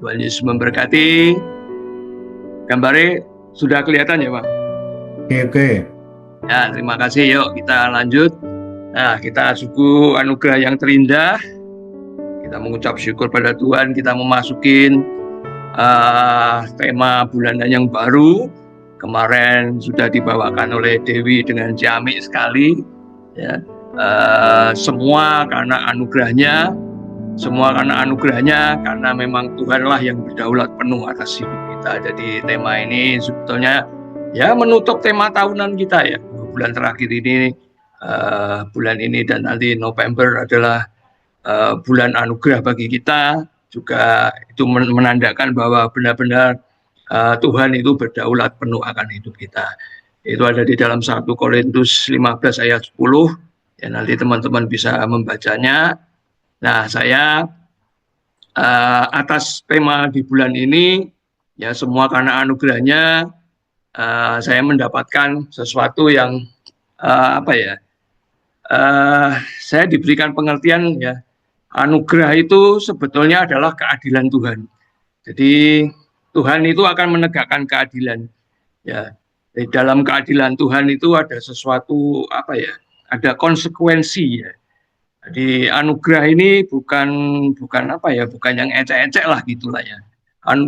Tuhan Yesus memberkati. Gambarnya sudah kelihatan ya Pak? Oke. Ya, terima kasih. Yuk kita lanjut. Nah, kita suku anugerah yang terindah. Kita mengucap syukur pada Tuhan. Kita memasukin tema bulanan yang baru. Kemarin sudah dibawakan oleh Dewi dengan ciamik sekali. Ya, semua karena anugerahnya. Semua karena anugerahnya, karena memang Tuhanlah yang berdaulat penuh atas hidup kita. Jadi tema ini sebetulnya ya menutup tema tahunan kita ya. Bulan terakhir ini, bulan ini dan nanti November adalah bulan anugerah bagi kita. Juga itu menandakan bahwa benar-benar Tuhan itu berdaulat penuh akan hidup kita. Itu ada di dalam 1 Korintus 15 ayat 10. Ya, nanti teman-teman bisa membacanya. Nah, saya atas tema di bulan ini, ya semua karena anugerahnya, saya mendapatkan sesuatu yang saya diberikan pengertian ya, anugerah itu sebetulnya adalah keadilan Tuhan. Jadi Tuhan itu akan menegakkan keadilan. Ya, di dalam keadilan Tuhan itu ada sesuatu ada konsekuensi ya. Jadi anugerah ini bukan yang ecek-ecek lah gitulah ya.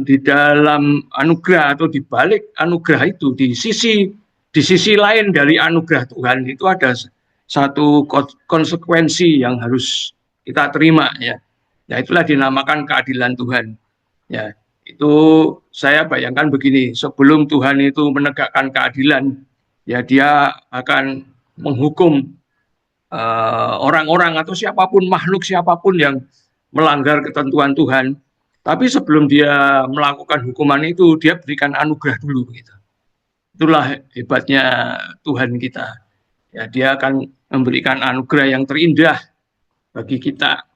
Di dalam anugerah atau di balik anugerah itu, di sisi lain dari anugerah Tuhan itu ada satu konsekuensi yang harus kita terima ya. Ya itulah dinamakan keadilan Tuhan. Ya, itu saya bayangkan begini, sebelum Tuhan itu menegakkan keadilan, ya dia akan menghukum orang-orang atau siapapun, makhluk siapapun yang melanggar ketentuan Tuhan. Tapi sebelum dia melakukan hukuman itu, dia berikan anugerah dulu gitu. Itulah hebatnya Tuhan kita. Ya, dia akan memberikan anugerah yang terindah bagi kita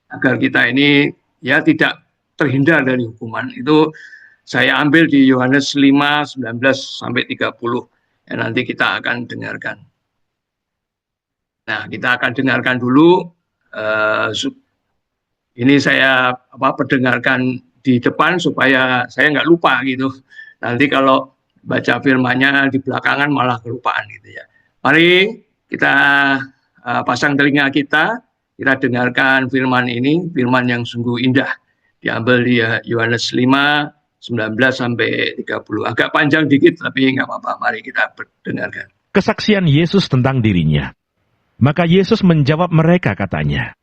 agar kita ini ya tidak terhindar dari hukuman. Itu saya ambil di Yohanes 5, 19 sampai 30. Ya, nanti kita akan dengarkan. Nah, kita akan dengarkan dulu. Ini saya perdengarkan di depan supaya saya nggak lupa gitu. Nanti kalau baca firman-Nya di belakangan malah kelupaan gitu ya. Mari kita pasang telinga kita dengarkan firman ini, firman yang sungguh indah. Diambil di Yohanes 5, 19 sampai 30. Agak panjang dikit tapi nggak apa-apa. Mari kita dengarkan. Kesaksian Yesus tentang dirinya. Maka Yesus menjawab mereka katanya,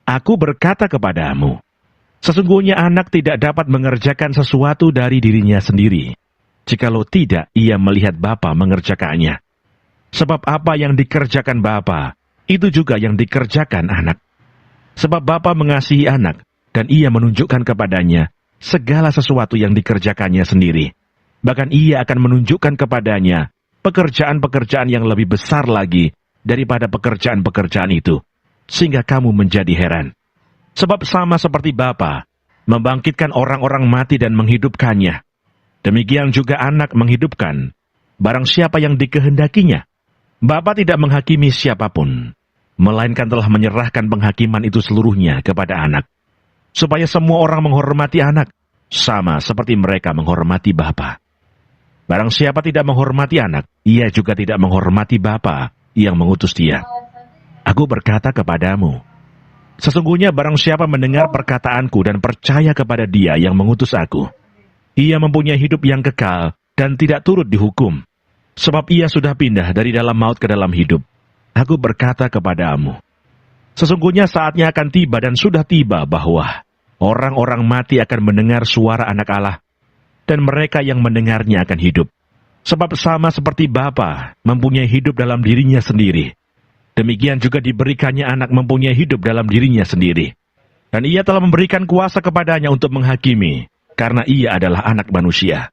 Aku berkata kepadamu, sesungguhnya anak tidak dapat mengerjakan sesuatu dari dirinya sendiri, jikalau tidak ia melihat Bapa mengerjakannya. Sebab apa yang dikerjakan Bapa, itu juga yang dikerjakan anak. Sebab Bapa mengasihi anak, dan ia menunjukkan kepadanya segala sesuatu yang dikerjakannya sendiri. Bahkan ia akan menunjukkan kepadanya pekerjaan-pekerjaan yang lebih besar lagi daripada pekerjaan-pekerjaan itu, sehingga kamu menjadi heran. Sebab sama seperti Bapa membangkitkan orang-orang mati dan menghidupkannya, demikian juga anak menghidupkan barang siapa yang dikehendakinya. Bapa tidak menghakimi siapapun, melainkan telah menyerahkan penghakiman itu seluruhnya kepada anak, supaya semua orang menghormati anak, sama seperti mereka menghormati Bapa. Barang siapa tidak menghormati anak, ia juga tidak menghormati Bapa yang mengutus dia. Aku berkata kepadamu, sesungguhnya barang siapa mendengar perkataanku dan percaya kepada dia yang mengutus aku, ia mempunyai hidup yang kekal dan tidak turut dihukum, sebab ia sudah pindah dari dalam maut ke dalam hidup. Aku berkata kepadamu, sesungguhnya saatnya akan tiba dan sudah tiba bahwa orang-orang mati akan mendengar suara Anak Allah, dan mereka yang mendengarnya akan hidup. Sebab sama seperti Bapa mempunyai hidup dalam dirinya sendiri, demikian juga diberikannya anak mempunyai hidup dalam dirinya sendiri. Dan ia telah memberikan kuasa kepadanya untuk menghakimi, karena ia adalah anak manusia.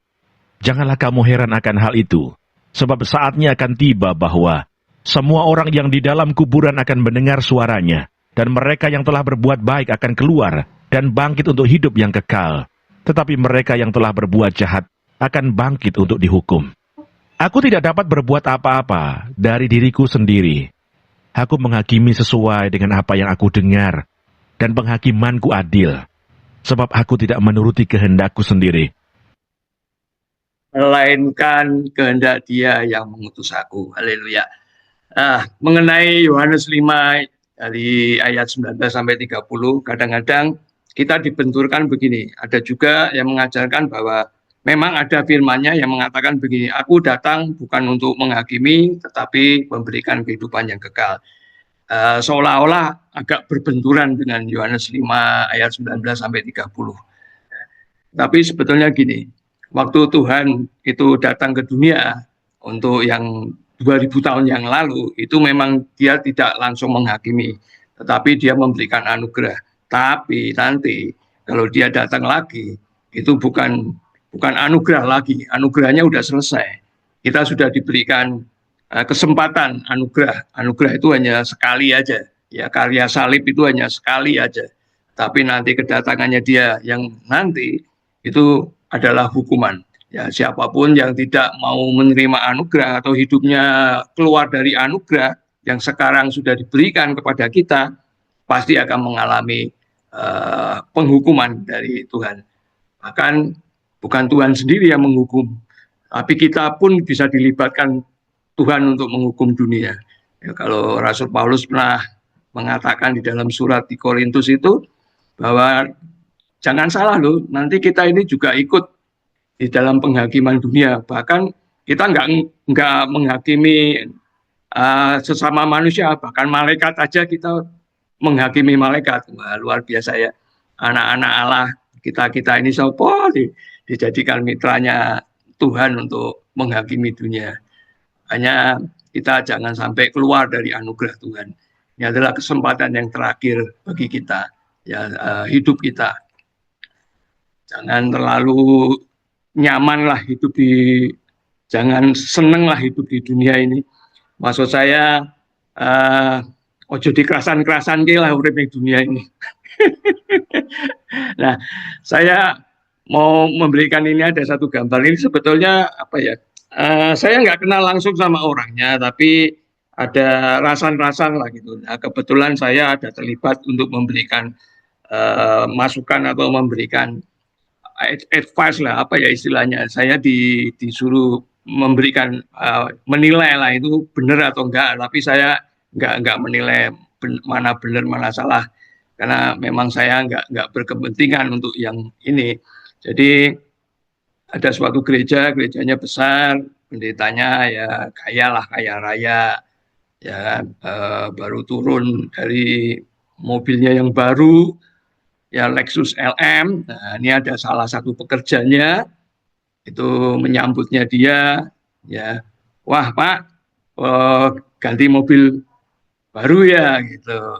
Janganlah kamu heran akan hal itu, sebab saatnya akan tiba bahwa semua orang yang di dalam kuburan akan mendengar suaranya, dan mereka yang telah berbuat baik akan keluar dan bangkit untuk hidup yang kekal. Tetapi mereka yang telah berbuat jahat akan bangkit untuk dihukum. Aku tidak dapat berbuat apa-apa dari diriku sendiri. Aku menghakimi sesuai dengan apa yang aku dengar, dan penghakimanku adil. sebab aku tidak menuruti kehendakku sendiri. Melainkan kehendak Dia yang mengutus aku. Haleluya. Nah, mengenai Yohanes 5 dari ayat 19 sampai 30, kadang-kadang kita dibenturkan begini. Ada juga yang mengajarkan bahwa memang ada firman-Nya yang mengatakan begini, aku datang bukan untuk menghakimi, tetapi memberikan kehidupan yang kekal. Seolah-olah agak berbenturan dengan Yohanes 5 ayat 19 sampai 30. Tapi sebetulnya gini, waktu Tuhan itu datang ke dunia untuk yang 2000 tahun yang lalu, itu memang Dia tidak langsung menghakimi, tetapi Dia memberikan anugerah. Tapi nanti kalau Dia datang lagi, itu bukan anugerah lagi, anugerahnya sudah selesai. Kita sudah diberikan kesempatan anugerah. Anugerah itu hanya sekali aja. Ya, karya salib itu hanya sekali aja. Tapi nanti kedatangannya Dia yang nanti itu adalah hukuman. Ya, siapapun yang tidak mau menerima anugerah atau hidupnya keluar dari anugerah yang sekarang sudah diberikan kepada kita, pasti akan mengalami penghukuman dari Tuhan. Bahkan bukan Tuhan sendiri yang menghukum, tapi kita pun bisa dilibatkan Tuhan untuk menghukum dunia. Ya, kalau Rasul Paulus pernah mengatakan di dalam surat di Korintus itu bahwa jangan salah loh, nanti kita ini juga ikut di dalam penghakiman dunia. Bahkan kita nggak menghakimi sesama manusia, bahkan malaikat aja kita menghakimi malaikat. Wah, luar biasa ya. Anak-anak Allah, kita ini sopo dijadikan mitranya Tuhan untuk menghakimi dunia. Hanya kita jangan sampai keluar dari anugerah Tuhan. Ini adalah kesempatan yang terakhir bagi kita, ya, hidup kita. Jangan terlalu nyaman lah hidup jangan seneng lah hidup di dunia ini. Maksud saya, ojo dikerasan-kerasan lah urip di dunia ini. Nah, saya mau memberikan ini, ada satu gambar ini sebetulnya apa ya? Saya nggak kenal langsung sama orangnya, tapi ada rasan-rasan lah gitu. Nah, kebetulan saya ada terlibat untuk memberikan masukan atau memberikan advice lah, apa ya istilahnya. Saya disuruh memberikan menilai lah itu benar atau enggak, tapi saya nggak menilai mana benar mana salah, karena memang saya nggak berkepentingan untuk yang ini. Jadi ada suatu gerejanya besar, pendetanya ya kaya raya, ya baru turun dari mobilnya yang baru, ya Lexus LM. Nah, ini ada salah satu pekerjanya itu menyambutnya dia, ya, wah Pak, ganti mobil baru ya gitu.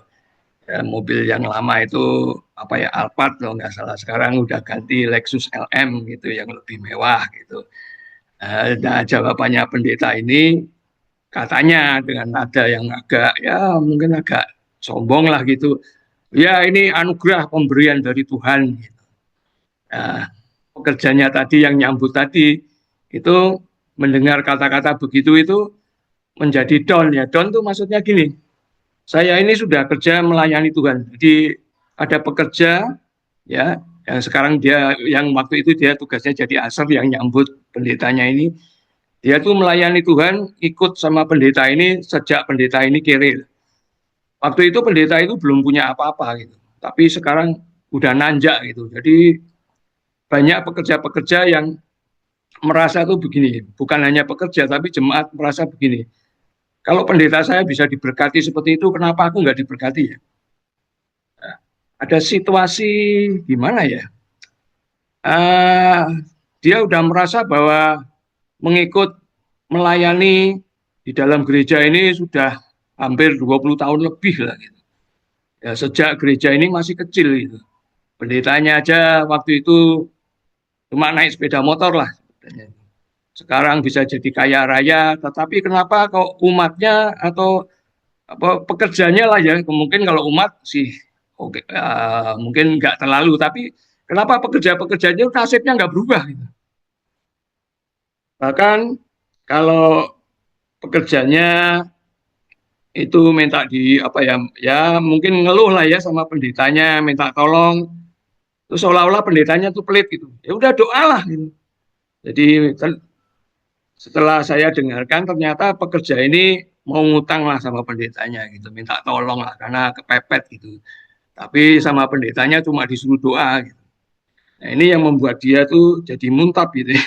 Ya, mobil yang lama itu apa ya, Alphard kalau nggak salah, sekarang udah ganti Lexus LM gitu yang lebih mewah gitu. Nah, jawabannya pendeta ini katanya dengan nada yang agak ya mungkin agak sombong lah gitu. Ya ini anugerah pemberian dari Tuhan. Gitu. Nah, pekerjanya tadi yang nyambut tadi itu mendengar kata-kata begitu itu menjadi down ya. Down tuh maksudnya gini, saya ini sudah kerja melayani Tuhan. Jadi ada pekerja ya yang sekarang yang waktu itu dia tugasnya jadi asar yang nyambut pendetanya ini. Dia tuh melayani Tuhan, ikut sama pendeta ini sejak pendeta ini kere. Waktu itu pendeta itu belum punya apa-apa gitu. Tapi sekarang udah nanjak gitu. Jadi banyak pekerja-pekerja yang merasa tuh begini, bukan hanya pekerja tapi jemaat merasa begini. Kalau pendeta saya bisa diberkati seperti itu, kenapa aku nggak diberkati ya? Nah, ada situasi gimana ya? Dia udah merasa bahwa mengikut melayani di dalam gereja ini sudah hampir 20 tahun lebih lah gitu. Ya, sejak gereja ini masih kecil gitu. Pendetanya aja waktu itu cuma naik sepeda motor lah. Sekarang bisa jadi kaya raya, tetapi kenapa kok umatnya atau apa pekerjanya lah ya, mungkin kalau umat sih oke, mungkin nggak terlalu, tapi kenapa pekerja-pekerjanya nasibnya nggak berubah gitu. Bahkan kalau pekerjanya itu minta di apa ya, ya mungkin ngeluh lah ya sama pendetanya, minta tolong, Terus seolah-olah pendetanya tuh pelit gitu. Ya udah doalah gitu. Jadi setelah saya dengarkan ternyata pekerja ini mau ngutang lah sama pendetanya gitu, minta tolong lah karena kepepet gitu. Tapi sama pendetanya cuma disuruh doa gitu. Nah, ini yang membuat dia tuh jadi muntap gitu ya.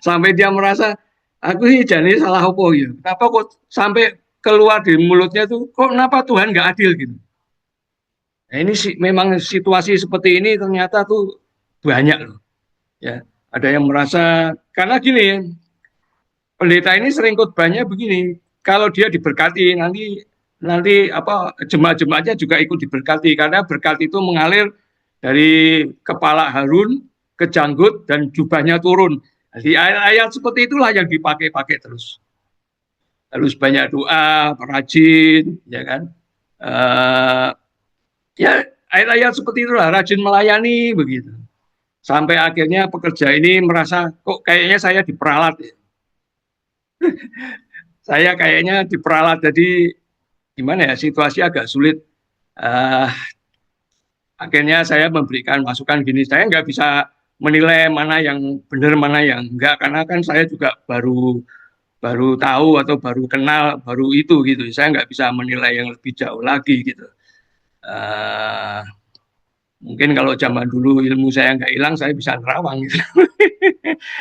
Sampai dia merasa aku sih jadi salah apa ya. Kenapa kok sampai keluar di mulutnya tuh kok kenapa Tuhan nggak adil gitu. Nah, ini sih memang situasi seperti ini ternyata tuh banyak loh. Ya, ada yang merasa karena gini ya, pendeta ini sering khotbahnya begini, kalau dia diberkati nanti nanti apa jemaat-jemaatnya juga ikut diberkati karena berkat itu mengalir dari kepala Harun ke janggut dan jubahnya turun. Jadi ayat-ayat seperti itulah yang dipakai-pakai terus. Harus banyak doa, rajin, ya kan? Uh, ya ayat-ayat seperti itulah, rajin melayani begitu. Sampai akhirnya pekerja ini merasa kok kayaknya saya diperalat ya. Saya kayaknya diperalat jadi gimana ya situasi agak sulit. Uh, Akhirnya saya memberikan masukan gini, saya nggak bisa menilai mana yang benar mana yang enggak karena kan saya juga baru baru tahu atau baru kenal baru itu gitu. Saya nggak bisa menilai yang lebih jauh lagi gitu. Uh, Mungkin kalau zaman dulu ilmu saya nggak hilang, saya bisa nerawang gitu.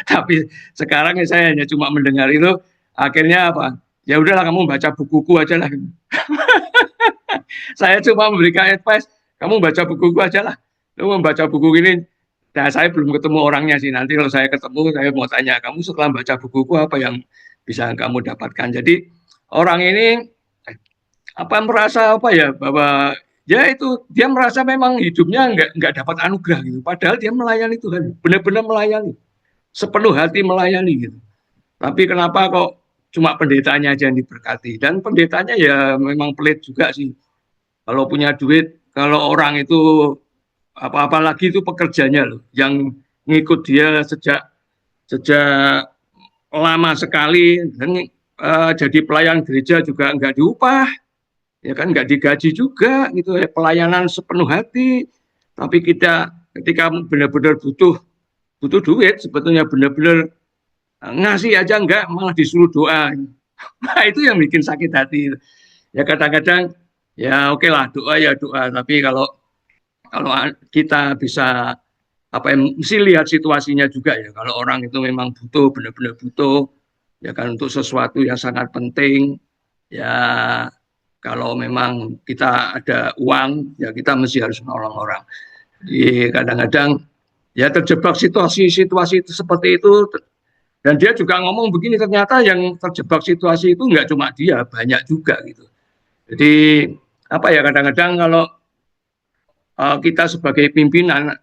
Tapi sekarang saya hanya cuma mendengar itu, akhirnya apa? Ya udahlah kamu baca bukuku aja lah. Saya cuma memberikan advice, kamu baca bukuku aja lah. Kamu membaca buku ini, nah saya belum ketemu orangnya sih. Nanti kalau saya ketemu, saya mau tanya, kamu setelah baca bukuku apa yang bisa kamu dapatkan? Jadi orang ini apa merasa apa ya bahwa ya itu dia merasa memang hidupnya nggak dapat anugerah gitu. Padahal dia melayani Tuhan, benar-benar melayani, sepenuh hati melayani gitu. Tapi kenapa kok cuma pendetanya aja yang diberkati? Dan pendetanya ya memang pelit juga sih. Kalau punya duit, kalau orang itu apa-apa lagi itu pekerjanya loh, yang ngikut dia sejak sejak lama sekali dan jadi pelayan gereja juga nggak diupah, ya kan nggak digaji juga gitu ya, pelayanan sepenuh hati. Tapi kita ketika benar-benar butuh butuh duit, sebetulnya benar-benar ngasih aja enggak, malah disuruh doa. Nah itu yang bikin sakit hati. Ya kadang-kadang ya oke lah doa ya doa, tapi kalau kalau kita bisa apa yang mesti lihat situasinya juga ya. Kalau orang itu memang butuh, benar-benar butuh, ya kan untuk sesuatu yang sangat penting, ya kalau memang kita ada uang, ya kita mesti harus menolong orang. Jadi kadang-kadang ya terjebak situasi-situasi seperti itu, dan dia juga ngomong begini, ternyata yang terjebak situasi itu nggak cuma dia, banyak juga gitu. Jadi apa ya kadang-kadang kalau kita sebagai pimpinan,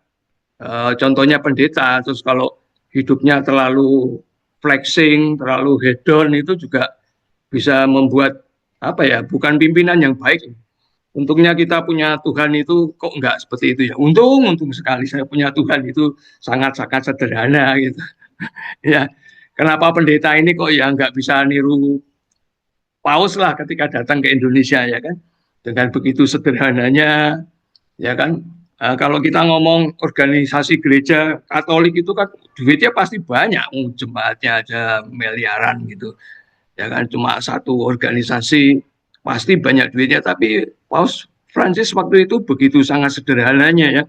contohnya pendeta, terus kalau hidupnya terlalu flexing, terlalu hedon itu juga bisa membuat apa ya, bukan pimpinan yang baik. Untungnya kita punya Tuhan itu kok enggak seperti itu ya. Untung sekali saya punya Tuhan itu sangat-sangat sederhana gitu. Ya, kenapa pendeta ini kok ya nggak bisa niru Paus lah ketika datang ke Indonesia ya kan. Dengan begitu sederhananya ya kan. Kalau kita ngomong organisasi gereja Katolik itu kan duitnya pasti banyak, jemaatnya aja miliaran gitu ya kan, cuma satu organisasi pasti banyak duitnya. Tapi Paus Francis waktu itu begitu sangat sederhananya ya,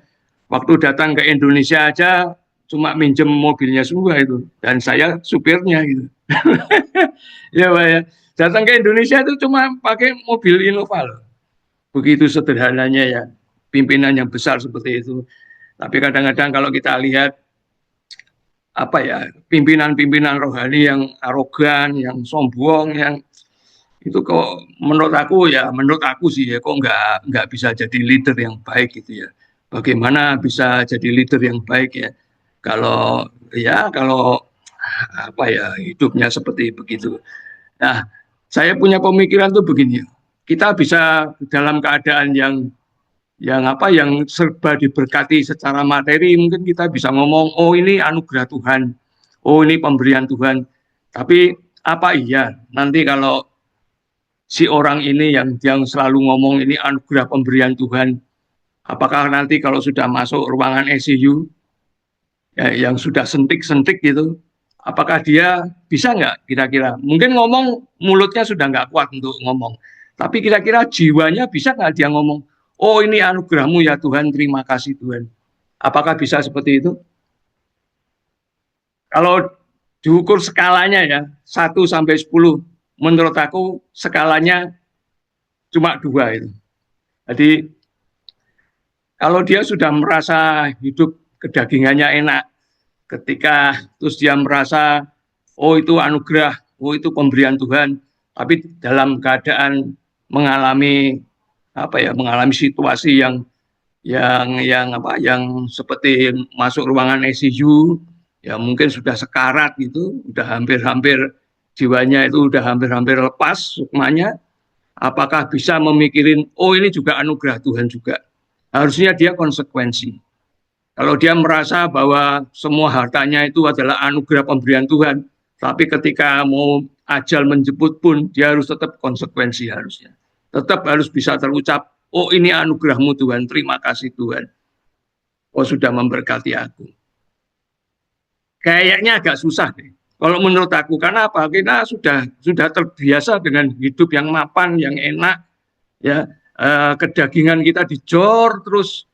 waktu datang ke Indonesia aja cuma minjem mobilnya semua itu dan saya supirnya gitu. Ya Pak ya, datang ke Indonesia itu cuma pakai mobil Innova loh, begitu sederhananya ya pimpinan yang besar seperti itu. Tapi kadang-kadang kalau kita lihat apa ya pimpinan-pimpinan rohani yang arogan, yang sombong, yang itu kok menurut aku sih ya kok nggak bisa jadi leader yang baik gitu ya. Bagaimana bisa jadi leader yang baik ya kalau apa ya hidupnya seperti begitu. Nah, saya punya pemikiran tuh begini, kita bisa dalam keadaan yang serba diberkati secara materi, mungkin kita bisa ngomong oh ini anugerah Tuhan, oh ini pemberian Tuhan. Tapi apa iya nanti kalau si orang ini yang selalu ngomong ini anugerah pemberian Tuhan, Apakah nanti kalau sudah masuk ruangan ICU, ya, yang sudah sentik-sentik gitu, apakah dia bisa nggak kira-kira? Mungkin ngomong mulutnya sudah nggak kuat untuk ngomong, tapi kira-kira jiwanya bisa nggak dia ngomong, oh ini anugerahmu ya Tuhan, terima kasih Tuhan. Apakah bisa seperti itu? Kalau diukur skalanya ya, 1 sampai 10, menurut aku skalanya cuma 2 itu. Jadi kalau dia sudah merasa hidup kedagingannya enak, ketika terus dia merasa, oh itu anugerah, oh itu pemberian Tuhan, tapi dalam keadaan mengalami mengalami situasi yang seperti masuk ruangan ICU, ya mungkin sudah sekarat gitu, udah hampir-hampir jiwanya itu udah hampir-hampir lepas sukmanya, apakah bisa memikirin, oh ini juga anugerah Tuhan juga. Harusnya dia konsekuensi. Kalau dia merasa bahwa semua hartanya itu adalah anugerah pemberian Tuhan, tapi ketika mau ajal menjemput pun, dia harus tetap konsekuensi harusnya. Tetap harus bisa terucap, oh ini anugerahmu Tuhan, terima kasih Tuhan. Oh sudah memberkati aku. Kayaknya agak susah deh. Kalau menurut aku, karena apa? Kita sudah terbiasa dengan hidup yang mapan, yang enak, ya kedagingan kita dijor terus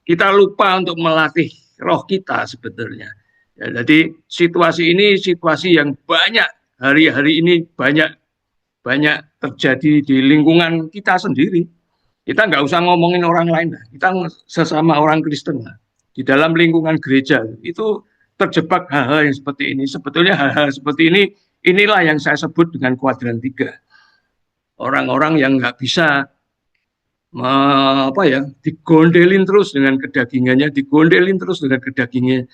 kita lupa untuk melatih roh kita sebetulnya. Ya, jadi situasi ini situasi yang banyak hari-hari ini banyak terjadi di lingkungan kita sendiri. Kita nggak usah ngomongin orang lain lah. Kita sesama orang Kristen lah. Di dalam lingkungan gereja itu terjebak hal-hal yang seperti ini. Sebetulnya hal-hal seperti ini inilah yang saya sebut dengan kuadran 3. Orang-orang yang nggak bisa digondelin terus dengan kedagingannya, digondelin terus dengan kedagingannya.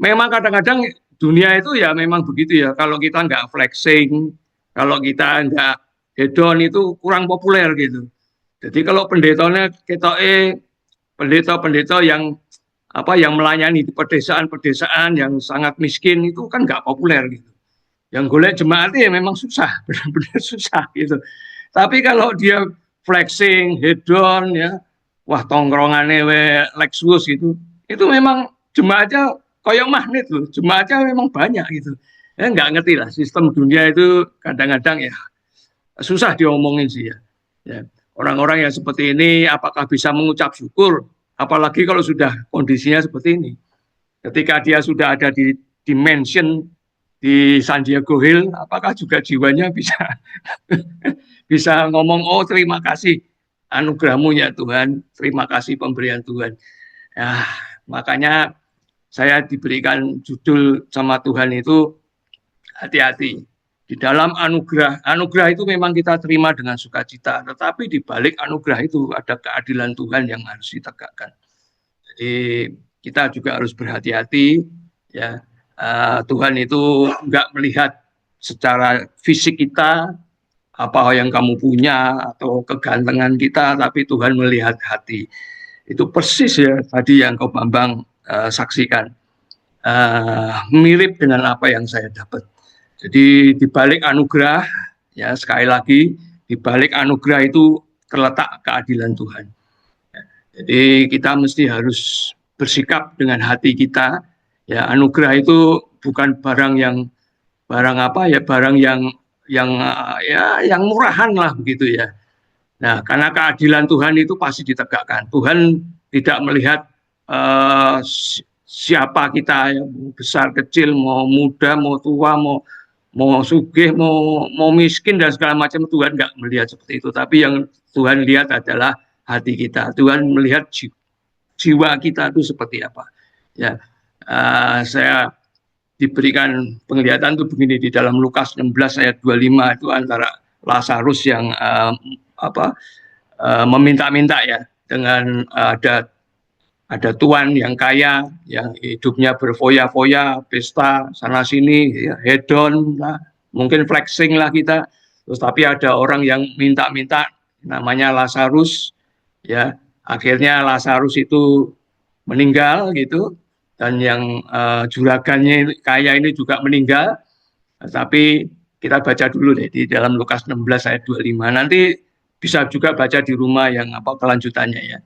Memang kadang-kadang dunia itu ya memang begitu ya. Kalau kita nggak flexing, kalau kita nggak hedon itu kurang populer gitu. Jadi kalau pendetanya kita pendeta-pendeta yang yang melayani di pedesaan-pedesaan yang sangat miskin itu kan nggak populer gitu. Yang golek jemaat ya memang susah, benar-benar susah gitu. Tapi kalau dia flexing, hedon ya, wah tongkrongannya Lexus gitu, itu memang jemaatnya kayak magnet loh, jemaatnya memang banyak gitu. Ya nggak ngerti lah sistem dunia itu kadang-kadang ya susah diomongin sih ya. Ya. Orang-orang yang seperti ini apakah bisa mengucap syukur, apalagi kalau sudah kondisinya seperti ini. Ketika dia sudah ada di dimension di San Diego Hill, apakah juga jiwanya bisa bisa ngomong, oh terima kasih anugerahmu ya Tuhan, terima kasih pemberian Tuhan. Ya, makanya saya diberikan judul sama Tuhan itu hati-hati. Di dalam anugerah, anugerah itu memang kita terima dengan sukacita, tetapi di balik anugerah itu ada keadilan Tuhan yang harus ditegakkan. Jadi kita juga harus berhati-hati, ya. Tuhan itu nggak melihat secara fisik kita, apa yang kamu punya atau kegantengan kita, tapi Tuhan melihat hati. Itu persis ya tadi yang Kau Bambang saksikan, mirip dengan apa yang saya dapat. Jadi di balik anugerah, ya sekali lagi, di balik anugerah itu terletak keadilan Tuhan. Jadi kita mesti harus bersikap dengan hati kita. Ya anugerah itu bukan barang yang barang yang murahan lah begitu ya. Nah karena keadilan Tuhan itu pasti ditegakkan. Tuhan tidak melihat siapa kita, ya, besar kecil, mau muda, mau tua, mau sugih, mau miskin dan segala macam. Tuhan nggak melihat seperti itu. Tapi yang Tuhan lihat adalah hati kita. Tuhan melihat jiwa kita itu seperti apa. Ya, saya diberikan penglihatan itu begini di dalam Lukas 16 ayat 25 itu antara Lazarus yang meminta-minta ya dengan ada tuan yang kaya yang hidupnya berfoya-foya, pesta sana sini, ya, hedon lah, mungkin flexing lah kita. Terus tapi ada orang yang minta-minta namanya Lazarus, ya akhirnya Lazarus itu meninggal gitu, dan yang juragannya kaya ini juga meninggal. Tapi kita baca dulu deh di dalam Lukas 16 ayat 25. Nanti bisa juga baca di rumah yang kelanjutannya ya.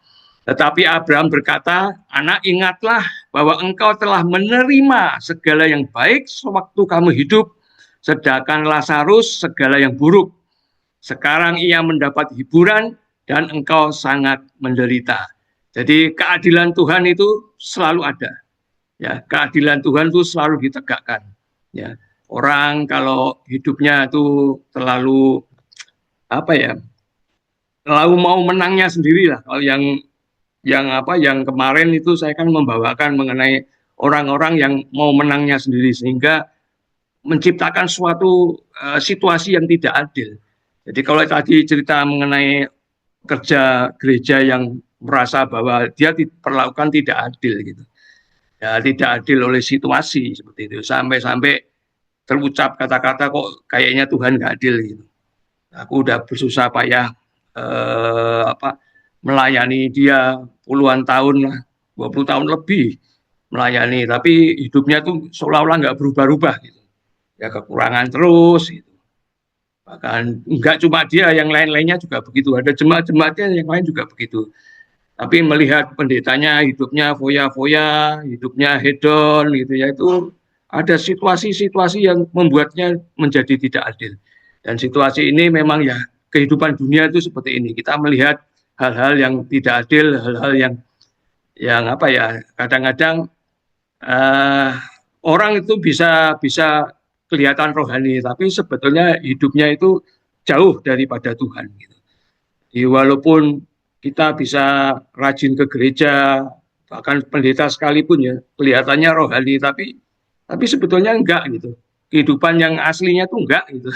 Tetapi Abraham berkata, anak ingatlah bahwa engkau telah menerima segala yang baik sewaktu kamu hidup, sedangkan Lazarus segala yang buruk. Sekarang ia mendapat hiburan dan engkau sangat menderita. Jadi keadilan Tuhan itu selalu ada. Ya, keadilan Tuhan itu selalu ditegakkan. Ya, orang kalau hidupnya itu terlalu apa ya, terlalu mau menangnya sendiri lah. Kalau yang kemarin itu saya kan membawakan mengenai orang-orang yang mau menangnya sendiri sehingga menciptakan suatu situasi yang tidak adil. Jadi kalau tadi cerita mengenai kerja gereja yang merasa bahwa dia diperlakukan tidak adil gitu. Ya, tidak adil oleh situasi seperti itu. Sampai-sampai terucap kata-kata kok kayaknya Tuhan nggak adil gitu. Aku udah bersusah payah melayani dia puluhan tahun lah, 20 tahun lebih melayani, tapi hidupnya tuh seolah-olah nggak berubah-ubah gitu. Ya kekurangan terus gitu. Bahkan nggak cuma dia, yang lain-lainnya juga begitu. Ada jemaat-jemaatnya yang lain juga begitu. Tapi melihat pendetanya hidupnya foya-foya, hidupnya hedon gitu ya, itu ada situasi-situasi yang membuatnya menjadi tidak adil. Dan situasi ini memang ya kehidupan dunia itu seperti ini. Kita melihat hal-hal yang tidak adil, hal-hal yang apa ya, kadang-kadang orang itu bisa kelihatan rohani, tapi sebetulnya hidupnya itu jauh daripada Tuhan. Gitu. Jadi walaupun kita bisa rajin ke gereja, bahkan pendeta sekalipun ya kelihatannya rohani, tapi sebetulnya enggak gitu. Kehidupan yang aslinya tuh enggak gitu.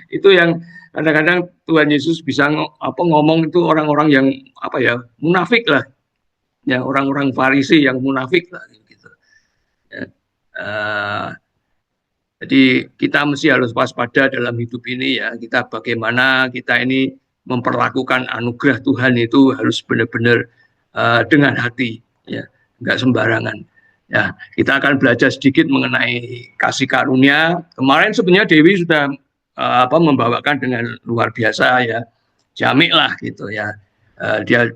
Itu yang kadang-kadang Tuhan Yesus bisa ngomong itu orang-orang yang apa ya, munafik lah. Ya, orang-orang Farisi yang munafik lah gitu. Ya, jadi kita mesti harus waspada dalam hidup ini ya. Kita bagaimana kita ini memperlakukan anugerah Tuhan itu harus benar-benar dengan hati, ya, nggak sembarangan. Ya, kita akan belajar sedikit mengenai kasih karunia. Kemarin sebenarnya Dewi sudah membawakan dengan luar biasa ya, jamik lah gitu ya. Dia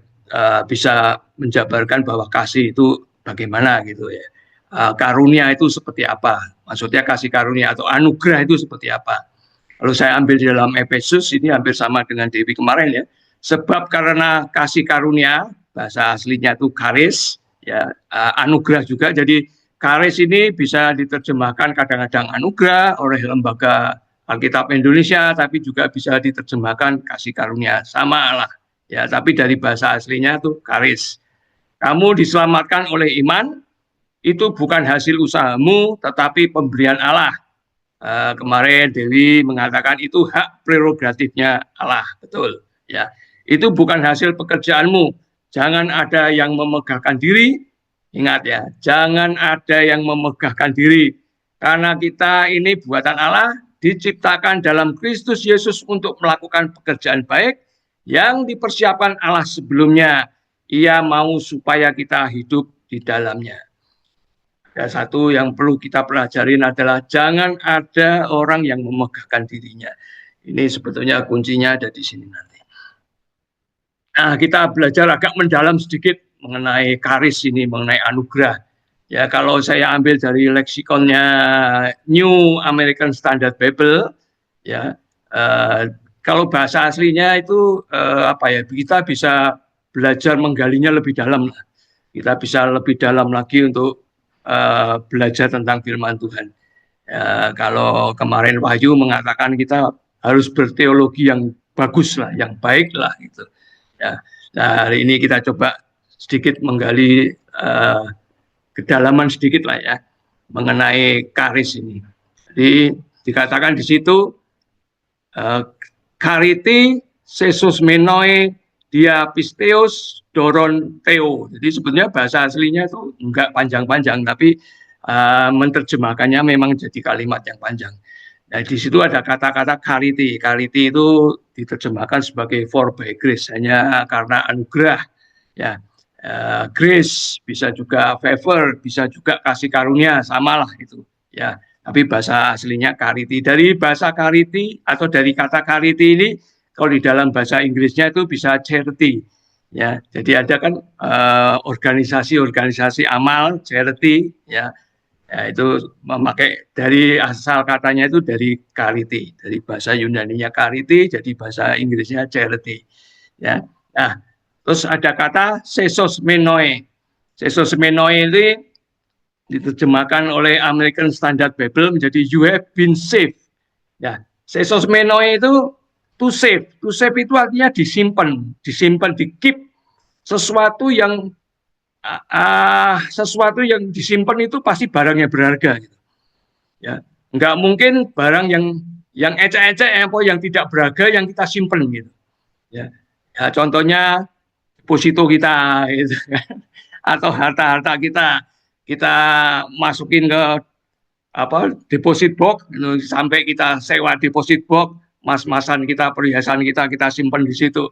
bisa menjabarkan bahwa kasih itu bagaimana gitu ya. Karunia itu seperti apa? Maksudnya kasih karunia atau anugerah itu seperti apa? Kalau saya ambil di dalam Efesus ini hampir sama dengan Dewi kemarin ya. Sebab karena kasih karunia, bahasa aslinya itu karis, ya anugerah juga. Jadi karis ini bisa diterjemahkan kadang-kadang anugerah oleh Lembaga Alkitab Indonesia, tapi juga bisa diterjemahkan kasih karunia, sama lah. Ya, tapi dari bahasa aslinya itu karis. Kamu diselamatkan oleh iman, itu bukan hasil usahamu, tetapi pemberian Allah. Kemarin Dewi mengatakan itu hak prerogatifnya Allah, betul. Ya, itu bukan hasil pekerjaanmu. Jangan ada yang memegahkan diri. Ingat ya, jangan ada yang memegahkan diri. Karena kita ini buatan Allah, diciptakan dalam Kristus Yesus untuk melakukan pekerjaan baik yang dipersiapkan Allah sebelumnya. Ia mau supaya kita hidup di dalamnya. Dan satu yang perlu kita pelajarin adalah jangan ada orang yang memegahkan dirinya. Ini sebetulnya kuncinya ada di sini nanti. Nah, kita belajar agak mendalam sedikit mengenai karis ini, mengenai anugerah. Ya, kalau saya ambil dari leksikonnya New American Standard Bible, ya, kalau bahasa aslinya itu kita bisa belajar menggalinya lebih dalam. Kita bisa lebih dalam lagi untuk belajar tentang firman Tuhan. Kalau kemarin Wahyu mengatakan kita harus berteologi yang bagus lah, yang baik lah gitu. Ya, nah hari ini kita coba sedikit menggali kedalaman sedikit lah ya mengenai karis ini. Jadi dikatakan di situ kariti sesus menoi dia pisteos doron theo. Jadi sebetulnya bahasa aslinya itu enggak panjang-panjang, tapi menerjemahkannya memang jadi kalimat yang panjang. Nah, di situ ada kata-kata kariti. Kariti itu diterjemahkan sebagai for by grace, hanya karena anugerah. Ya, grace bisa juga favor, bisa juga kasih karunia, samalah itu. Ya, tapi bahasa aslinya kariti. Dari bahasa kariti atau dari kata kariti ini, kalau di dalam bahasa Inggrisnya itu bisa charity. Ya, jadi ada kan organisasi-organisasi amal, charity, ya, ya itu memakai dari asal katanya itu dari charity, dari bahasa Yunani-nya charity, jadi bahasa Inggrisnya charity. Ya, nah, terus ada kata sesosmenoi. Sesosmenoi ini diterjemahkan oleh American Standard Bible menjadi you have been saved. Ya, sesosmenoi itu to save. To save itu artinya disimpan, disimpan, di keep sesuatu yang disimpan itu pasti barang yang berharga gitu. Ya, nggak mungkin barang yang ecek-ecek apa yang tidak berharga yang kita simpan gitu. Ya, ya contohnya deposito kita gitu kan. Atau harta-harta kita masukin ke deposit box gitu, sampai kita sewa deposit box, mas-masan kita, perhiasan kita simpan di situ,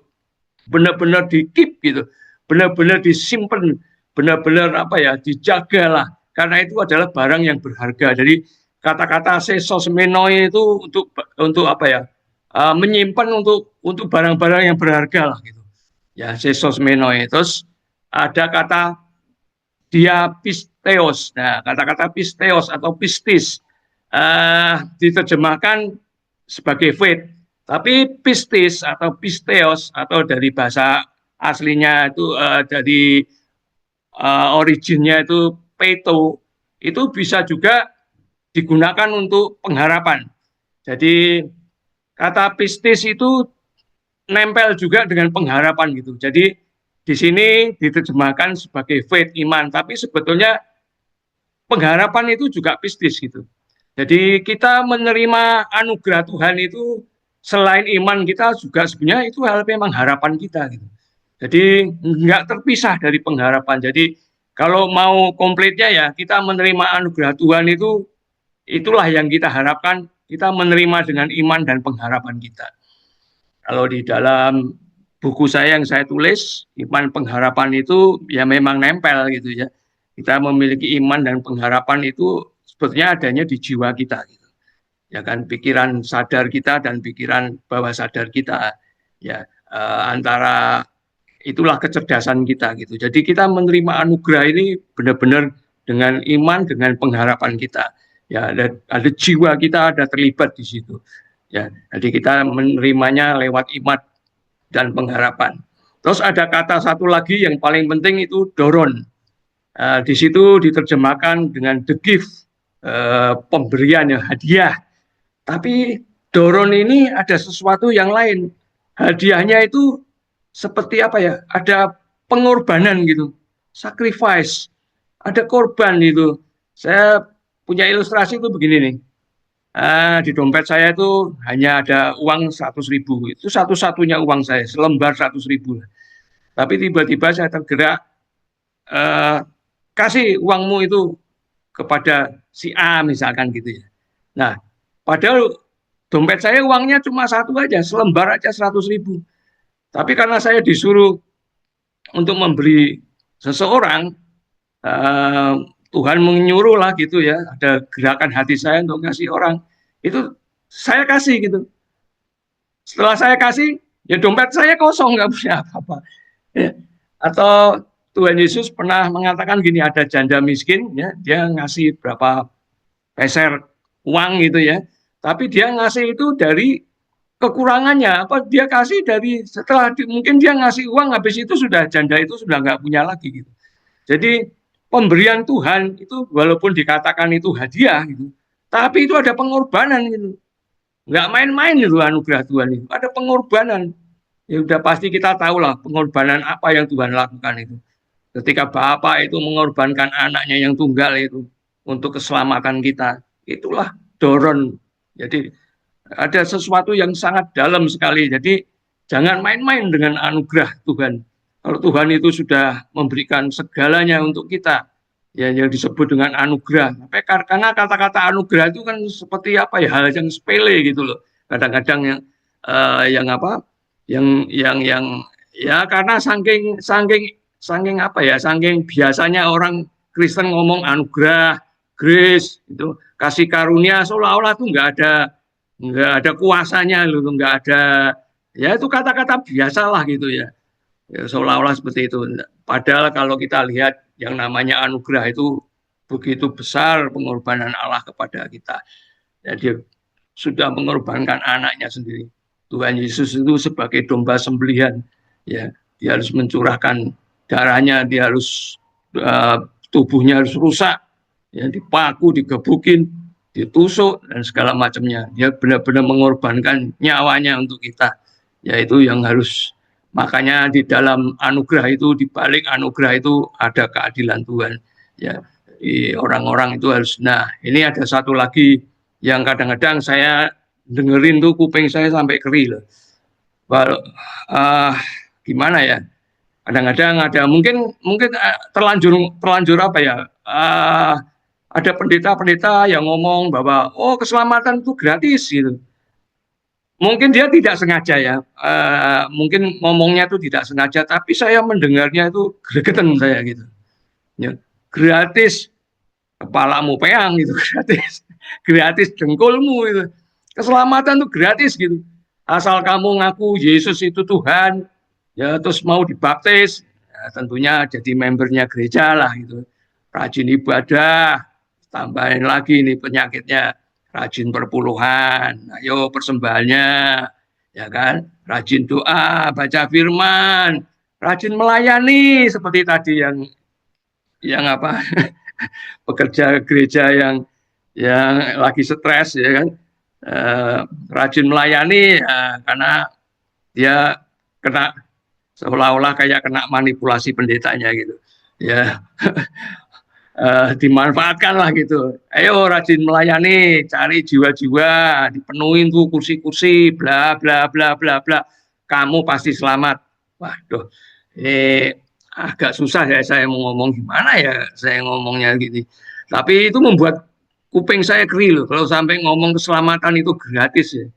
benar-benar di keep gitu, benar-benar disimpan, benar-benar dijaga lah, karena itu adalah barang yang berharga. Jadi kata-kata sesosmenoi itu untuk menyimpan untuk barang-barang yang berharga lah gitu. Ya, sesosmenoi. Terus ada kata diapisteos. Nah, kata-kata pisteos atau pistis diterjemahkan sebagai faith. Tapi pistis atau pisteos atau dari bahasa aslinya itu dari originnya itu peto, itu bisa juga digunakan untuk pengharapan. Jadi kata pistis itu nempel juga dengan pengharapan gitu. Jadi di sini diterjemahkan sebagai faith, iman, tapi sebetulnya pengharapan itu juga pistis gitu. Jadi kita menerima anugerah Tuhan itu selain iman kita juga sebenarnya itu hal memang harapan kita gitu. Jadi nggak terpisah dari pengharapan. Jadi kalau mau komplitnya ya kita menerima anugerah Tuhan itu itulah yang kita harapkan, kita menerima dengan iman dan pengharapan kita. Kalau di dalam buku saya yang saya tulis, iman pengharapan itu ya memang nempel gitu ya. Kita memiliki iman dan pengharapan itu sebetulnya adanya di jiwa kita gitu. Ya kan, pikiran sadar kita dan pikiran bawah sadar kita ya, antara itulah kecerdasan kita gitu. Jadi kita menerima anugerah ini benar-benar dengan iman, dengan pengharapan kita. Ya, ada jiwa kita ada terlibat di situ. Ya, jadi kita menerimanya lewat iman dan pengharapan. Terus ada kata satu lagi yang paling penting itu doron. Di situ diterjemahkan dengan the gift, pemberian ya, hadiah. Tapi doron ini ada sesuatu yang lain. Hadiahnya itu seperti apa ya? Ada pengorbanan gitu, sacrifice, ada korban gitu. Saya punya ilustrasi itu begini nih. Di dompet saya itu hanya ada uang 100.000. Itu satu-satunya uang saya, selembar 100.000. Tapi tiba-tiba saya tergerak, kasih uangmu itu kepada si A misalkan gitu ya. Nah, padahal dompet saya uangnya cuma satu aja, selembar aja 100.000. Tapi karena saya disuruh untuk memberi seseorang, Tuhan menyuruh lah gitu ya, ada gerakan hati saya untuk ngasih orang, itu saya kasih gitu. Setelah saya kasih, ya dompet saya kosong, nggak punya apa-apa. Ya. Atau Tuhan Yesus pernah mengatakan gini, ada janda miskin, ya, dia ngasih berapa peser uang gitu ya, tapi dia ngasih itu dari kekurangannya, apa dia kasih dari setelah mungkin dia ngasih uang, habis itu sudah janda itu sudah nggak punya lagi gitu. Jadi pemberian Tuhan itu walaupun dikatakan itu hadiah gitu, tapi itu ada pengorbanan gitu. Nggak main-main itu anugerah Tuhan itu, ada pengorbanan. Ya udah pasti kita tahu lah pengorbanan apa yang Tuhan lakukan itu. Ketika Bapak itu mengorbankan anaknya yang tunggal itu untuk keselamatan kita, itulah doron. Jadi ada sesuatu yang sangat dalam sekali. Jadi jangan main-main dengan anugerah Tuhan. Kalau Tuhan itu sudah memberikan segalanya untuk kita, ya yang disebut dengan anugerah. Karena kata-kata anugerah itu kan seperti apa ya, hal yang sepele gitu loh. Kadang-kadang yang apa, yang ya karena saking apa ya, saking biasanya orang Kristen ngomong anugerah, grace itu kasih karunia, seolah-olah tuh nggak ada kuasanya loh, nggak ada, ya itu kata-kata biasa lah gitu ya. Ya, seolah-olah seperti itu. Padahal kalau kita lihat yang namanya anugerah itu begitu besar pengorbanan Allah kepada kita. Ya, dia sudah mengorbankan anaknya sendiri. Tuhan Yesus itu sebagai domba sembelihan. Ya, dia harus mencurahkan darahnya, dia harus tubuhnya harus rusak, ya, dipaku, digebukin, ditusuk dan segala macamnya. Dia benar-benar mengorbankan nyawanya untuk kita. Yaitu yang harus, makanya di dalam anugerah itu, di balik anugerah itu ada keadilan Tuhan. Ya, orang-orang itu harus. Nah, ini ada satu lagi yang kadang-kadang saya dengerin tuh kuping saya sampai keri loh. Gimana ya? Kadang-kadang ada mungkin terlanjur apa ya? Ada pendeta-pendeta yang ngomong bahwa oh keselamatan itu gratis gitu. Mungkin dia tidak sengaja ya, mungkin ngomongnya itu tidak sengaja, tapi saya mendengarnya itu gregetan saya gitu. Ya, gratis kepalamu peang gitu, gratis, gratis dengkulmu itu. Keselamatan itu gratis gitu. Asal kamu ngaku Yesus itu Tuhan, ya terus mau dibaptis, ya, tentunya jadi membernya gereja lah gitu. Rajin ibadah, tambahin lagi nih penyakitnya, rajin perpuluhan, ayo persembahannya, ya kan, rajin doa, baca firman, rajin melayani seperti tadi yang apa pekerja gereja yang lagi stres ya kan, rajin melayani ya, karena dia kena seolah-olah kayak kena manipulasi pendetanya gitu ya. Dimanfaatkan lah gitu. Ayo rajin melayani, cari jiwa-jiwa, dipenuhin tuh kursi-kursi, bla bla bla bla bla. Kamu pasti selamat. Waduh, ini agak susah ya saya mau ngomong gimana ya saya ngomongnya gini. Tapi itu membuat kuping saya keri loh. Kalau sampai ngomong keselamatan itu gratis ya.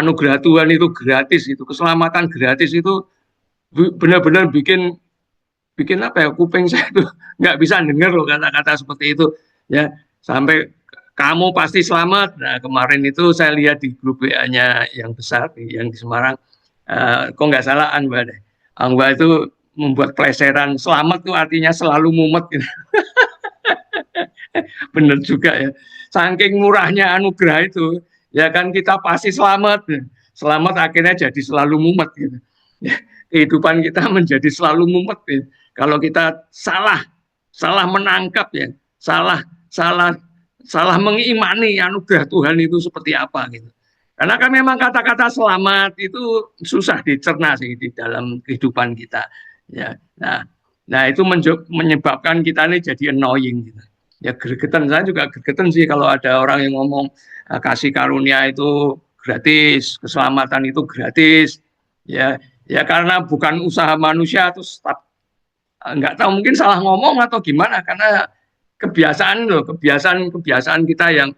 Anugerah Tuhan itu gratis itu, keselamatan gratis itu benar-benar bikin bikin apa ya, kuping saya tuh nggak bisa dengar loh kata-kata seperti itu ya, sampai kamu pasti selamat. Nah kemarin itu saya lihat di grup WA-nya yang besar yang di Semarang, kok nggak salah Anwa deh, Anwa itu membuat pleseran selamat tuh artinya selalu mumet gitu. Bener juga ya, saking murahnya anugerah itu ya kan, kita pasti selamat, selamat akhirnya jadi selalu mumet gitu. Kehidupan kita menjadi selalu mumet gitu. Kalau kita salah menangkap ya, salah salah salah mengimani anugerah Tuhan itu seperti apa gitu. Karena kan memang kata-kata selamat itu susah dicerna sih di dalam kehidupan kita. Ya, nah itu menyebabkan kita ini jadi annoying gitu. Ya gregetan, saya juga gregetan sih kalau ada orang yang ngomong kasih karunia itu gratis, keselamatan itu gratis. Ya, ya karena bukan usaha manusia, terus nggak tahu mungkin salah ngomong atau gimana, karena kebiasaan kita yang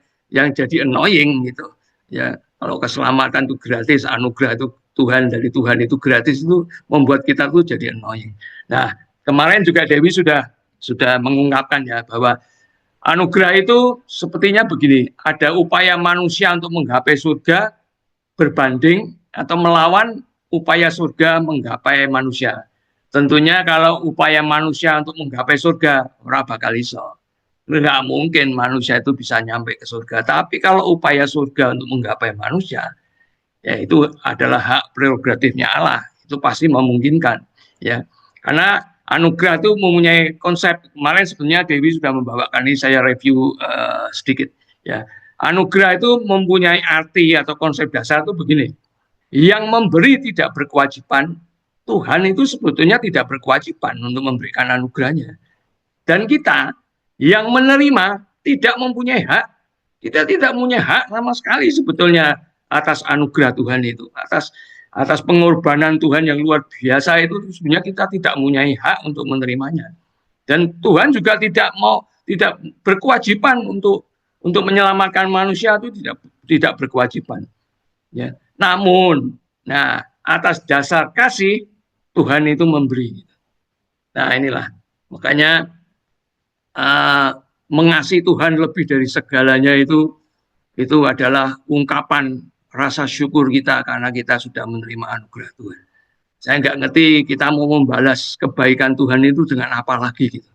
jadi annoying gitu ya. Kalau keselamatan itu gratis, anugerah itu Tuhan dari Tuhan itu gratis, itu membuat kita tuh jadi annoying. Nah kemarin juga Dewi sudah mengungkapkan ya bahwa anugerah itu sepertinya begini, ada upaya manusia untuk menggapai surga berbanding atau melawan upaya surga menggapai manusia. Tentunya kalau upaya manusia untuk menggapai surga, ora bakal iso. Nggak mungkin manusia itu bisa nyampe ke surga. Tapi kalau upaya surga untuk menggapai manusia, ya itu adalah hak prerogatifnya Allah. Itu pasti memungkinkan. Ya, karena anugerah itu mempunyai konsep. Kemarin sebenarnya Dewi sudah membawakan ini, saya review sedikit. Ya, anugerah itu mempunyai arti atau konsep dasar itu begini. Yang memberi tidak berkewajiban, Tuhan itu sebetulnya tidak berkewajiban untuk memberikan anugerahnya. Dan kita yang menerima tidak mempunyai hak. Kita tidak punya hak sama sekali sebetulnya atas anugerah Tuhan itu. Atas pengorbanan Tuhan yang luar biasa itu sebenarnya kita tidak mempunyai hak untuk menerimanya. Dan Tuhan juga tidak berkewajiban untuk menyelamatkan manusia, itu tidak berkewajiban. Ya. Namun, atas dasar kasih Tuhan itu memberi. Nah inilah makanya mengasihi Tuhan lebih dari segalanya itu adalah ungkapan rasa syukur kita karena kita sudah menerima anugerah Tuhan. Saya nggak ngerti kita mau membalas kebaikan Tuhan itu dengan apa lagi gitu.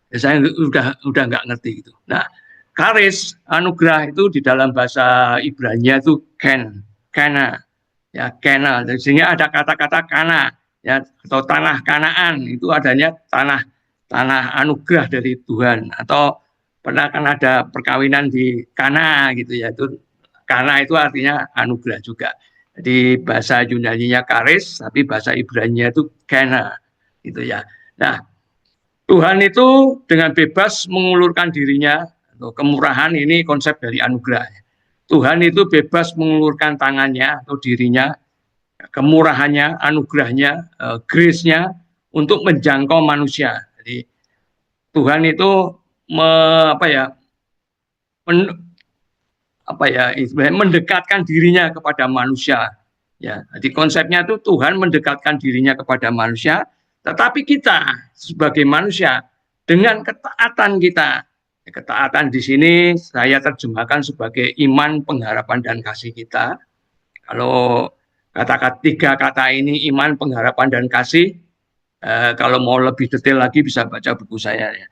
Ya, saya udah nggak ngerti gitu. Nah, karis anugerah itu di dalam bahasa Ibrani itu kana, ya kana. Sehingga ada kata-kata kana, ya atau tanah Kanaan itu adanya tanah anugerah dari Tuhan. Atau pernah kan ada perkawinan di Kana gitu ya, itu Kana itu artinya anugerah juga. Jadi bahasa Yunani-nya karis, tapi bahasa Ibrani-nya itu kana gitu ya. Nah, Tuhan itu dengan bebas mengulurkan dirinya, atau kemurahan ini konsep dari anugerah. Tuhan itu bebas mengulurkan tangannya atau dirinya, kemurahannya, anugerahnya, grace-nya untuk menjangkau manusia. Jadi Tuhan itu me, apa ya, mendekatkan dirinya kepada manusia. Ya, jadi konsepnya itu Tuhan mendekatkan dirinya kepada manusia, tetapi kita sebagai manusia dengan ketaatan kita, ketaatan di sini saya terjemahkan sebagai iman, pengharapan, dan kasih kita. Kalau kata-kata tiga kata ini iman, pengharapan, dan kasih, kalau mau lebih detail lagi bisa baca buku saya ya.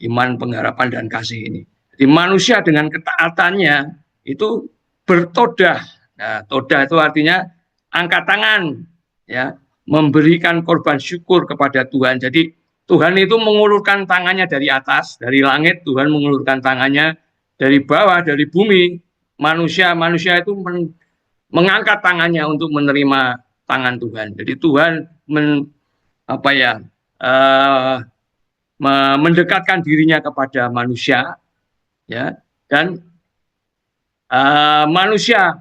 Iman, pengharapan, dan kasih ini. Jadi manusia dengan ketaatannya itu bertodah. Nah, todah itu artinya angkat tangan, ya, memberikan korban syukur kepada Tuhan. Jadi Tuhan itu mengulurkan tangannya dari atas, dari langit. Tuhan mengulurkan tangannya dari bawah, dari bumi. Manusia itu mengangkat tangannya untuk menerima tangan Tuhan. Jadi Tuhan uh, mendekatkan dirinya kepada manusia, ya, dan manusia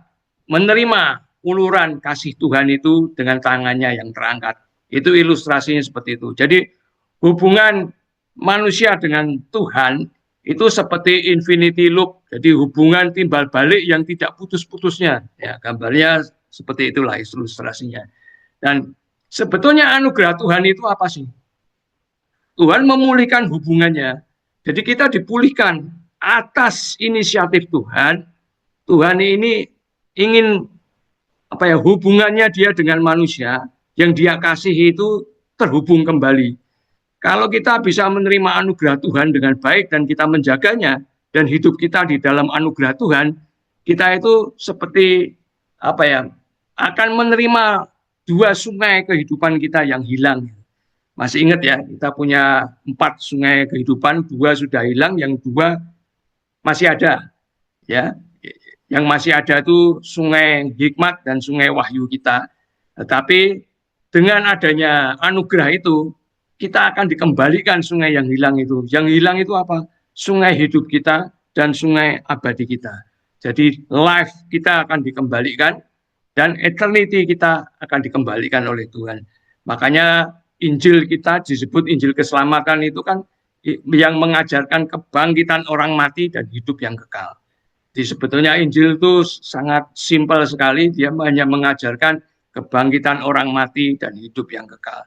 menerima uluran kasih Tuhan itu dengan tangannya yang terangkat. Itu ilustrasinya seperti itu. Jadi hubungan manusia dengan Tuhan itu seperti infinity loop. Jadi hubungan timbal balik yang tidak putus-putusnya. Ya, gambarnya seperti itulah ilustrasinya. Dan sebetulnya anugerah Tuhan itu apa sih? Tuhan memulihkan hubungannya. Jadi kita dipulihkan atas inisiatif Tuhan. Tuhan ini ingin hubungannya dia dengan manusia yang dia kasihi itu terhubung kembali. Kalau kita bisa menerima anugerah Tuhan dengan baik dan kita menjaganya dan hidup kita di dalam anugerah Tuhan, kita itu seperti akan menerima dua sungai kehidupan kita yang hilang. Masih ingat ya, kita punya 4 sungai kehidupan, 2 sudah hilang, yang 2 masih ada. Ya, yang masih ada itu sungai hikmat dan sungai wahyu kita. Tetapi dengan adanya anugerah itu, kita akan dikembalikan sungai yang hilang itu. Yang hilang itu apa? Sungai hidup kita dan sungai abadi kita. Jadi life kita akan dikembalikan dan eternity kita akan dikembalikan oleh Tuhan. Makanya Injil kita disebut Injil keselamatan itu kan yang mengajarkan kebangkitan orang mati dan hidup yang kekal. Jadi sebetulnya Injil itu sangat simpel sekali, dia hanya mengajarkan kebangkitan orang mati dan hidup yang kekal.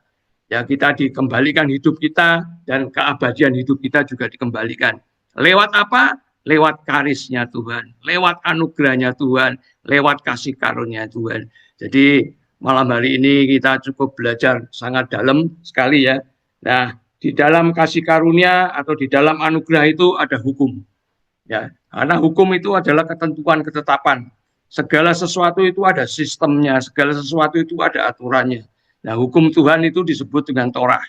Ya, kita dikembalikan hidup kita dan keabadian hidup kita juga dikembalikan. Lewat apa? Lewat karisnya Tuhan, lewat anugerahnya Tuhan, lewat kasih karunia Tuhan. Jadi malam hari ini kita cukup belajar sangat dalam sekali ya. Nah, di dalam kasih karunia atau di dalam anugerah itu ada hukum. Ya, karena hukum itu adalah ketentuan ketetapan. Segala sesuatu itu ada sistemnya, segala sesuatu itu ada aturannya. Nah, hukum Tuhan itu disebut dengan Torah.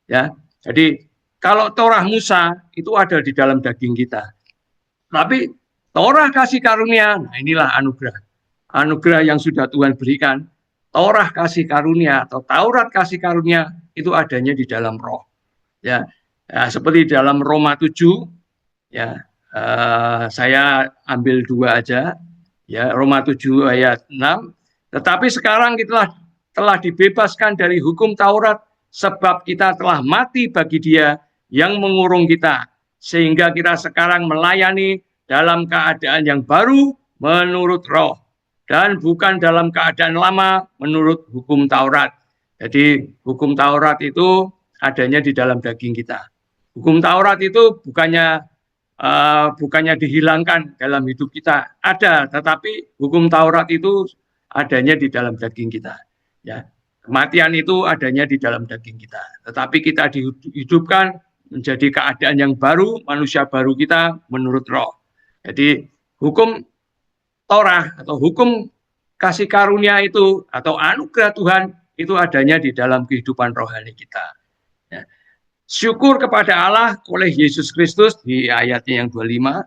Ya, jadi kalau Torah Musa itu ada di dalam daging kita. Tapi Torah kasih karunia, nah inilah anugerah. Anugerah yang sudah Tuhan berikan. Torah kasih karunia atau Taurat kasih karunia itu adanya di dalam Roh. Ya, seperti dalam Roma 7, ya, saya ambil 2 aja, ya, Roma 7 ayat 6. Tetapi sekarang kita telah dibebaskan dari hukum Taurat sebab kita telah mati bagi Dia yang mengurung kita, sehingga kita sekarang melayani dalam keadaan yang baru menurut Roh. Dan bukan dalam keadaan lama menurut hukum Taurat. Jadi hukum Taurat itu adanya di dalam daging kita. Hukum Taurat itu bukannya dihilangkan dalam hidup kita. Ada, tetapi hukum Taurat itu adanya di dalam daging kita. Ya, Kematian itu adanya di dalam daging kita, tetapi kita dihidupkan menjadi keadaan yang baru, manusia baru kita menurut roh. Jadi hukum Torah atau hukum kasih karunia itu atau anugerah Tuhan itu adanya di dalam kehidupan rohani kita. Ya. Syukur kepada Allah oleh Yesus Kristus di ayatnya yang 25.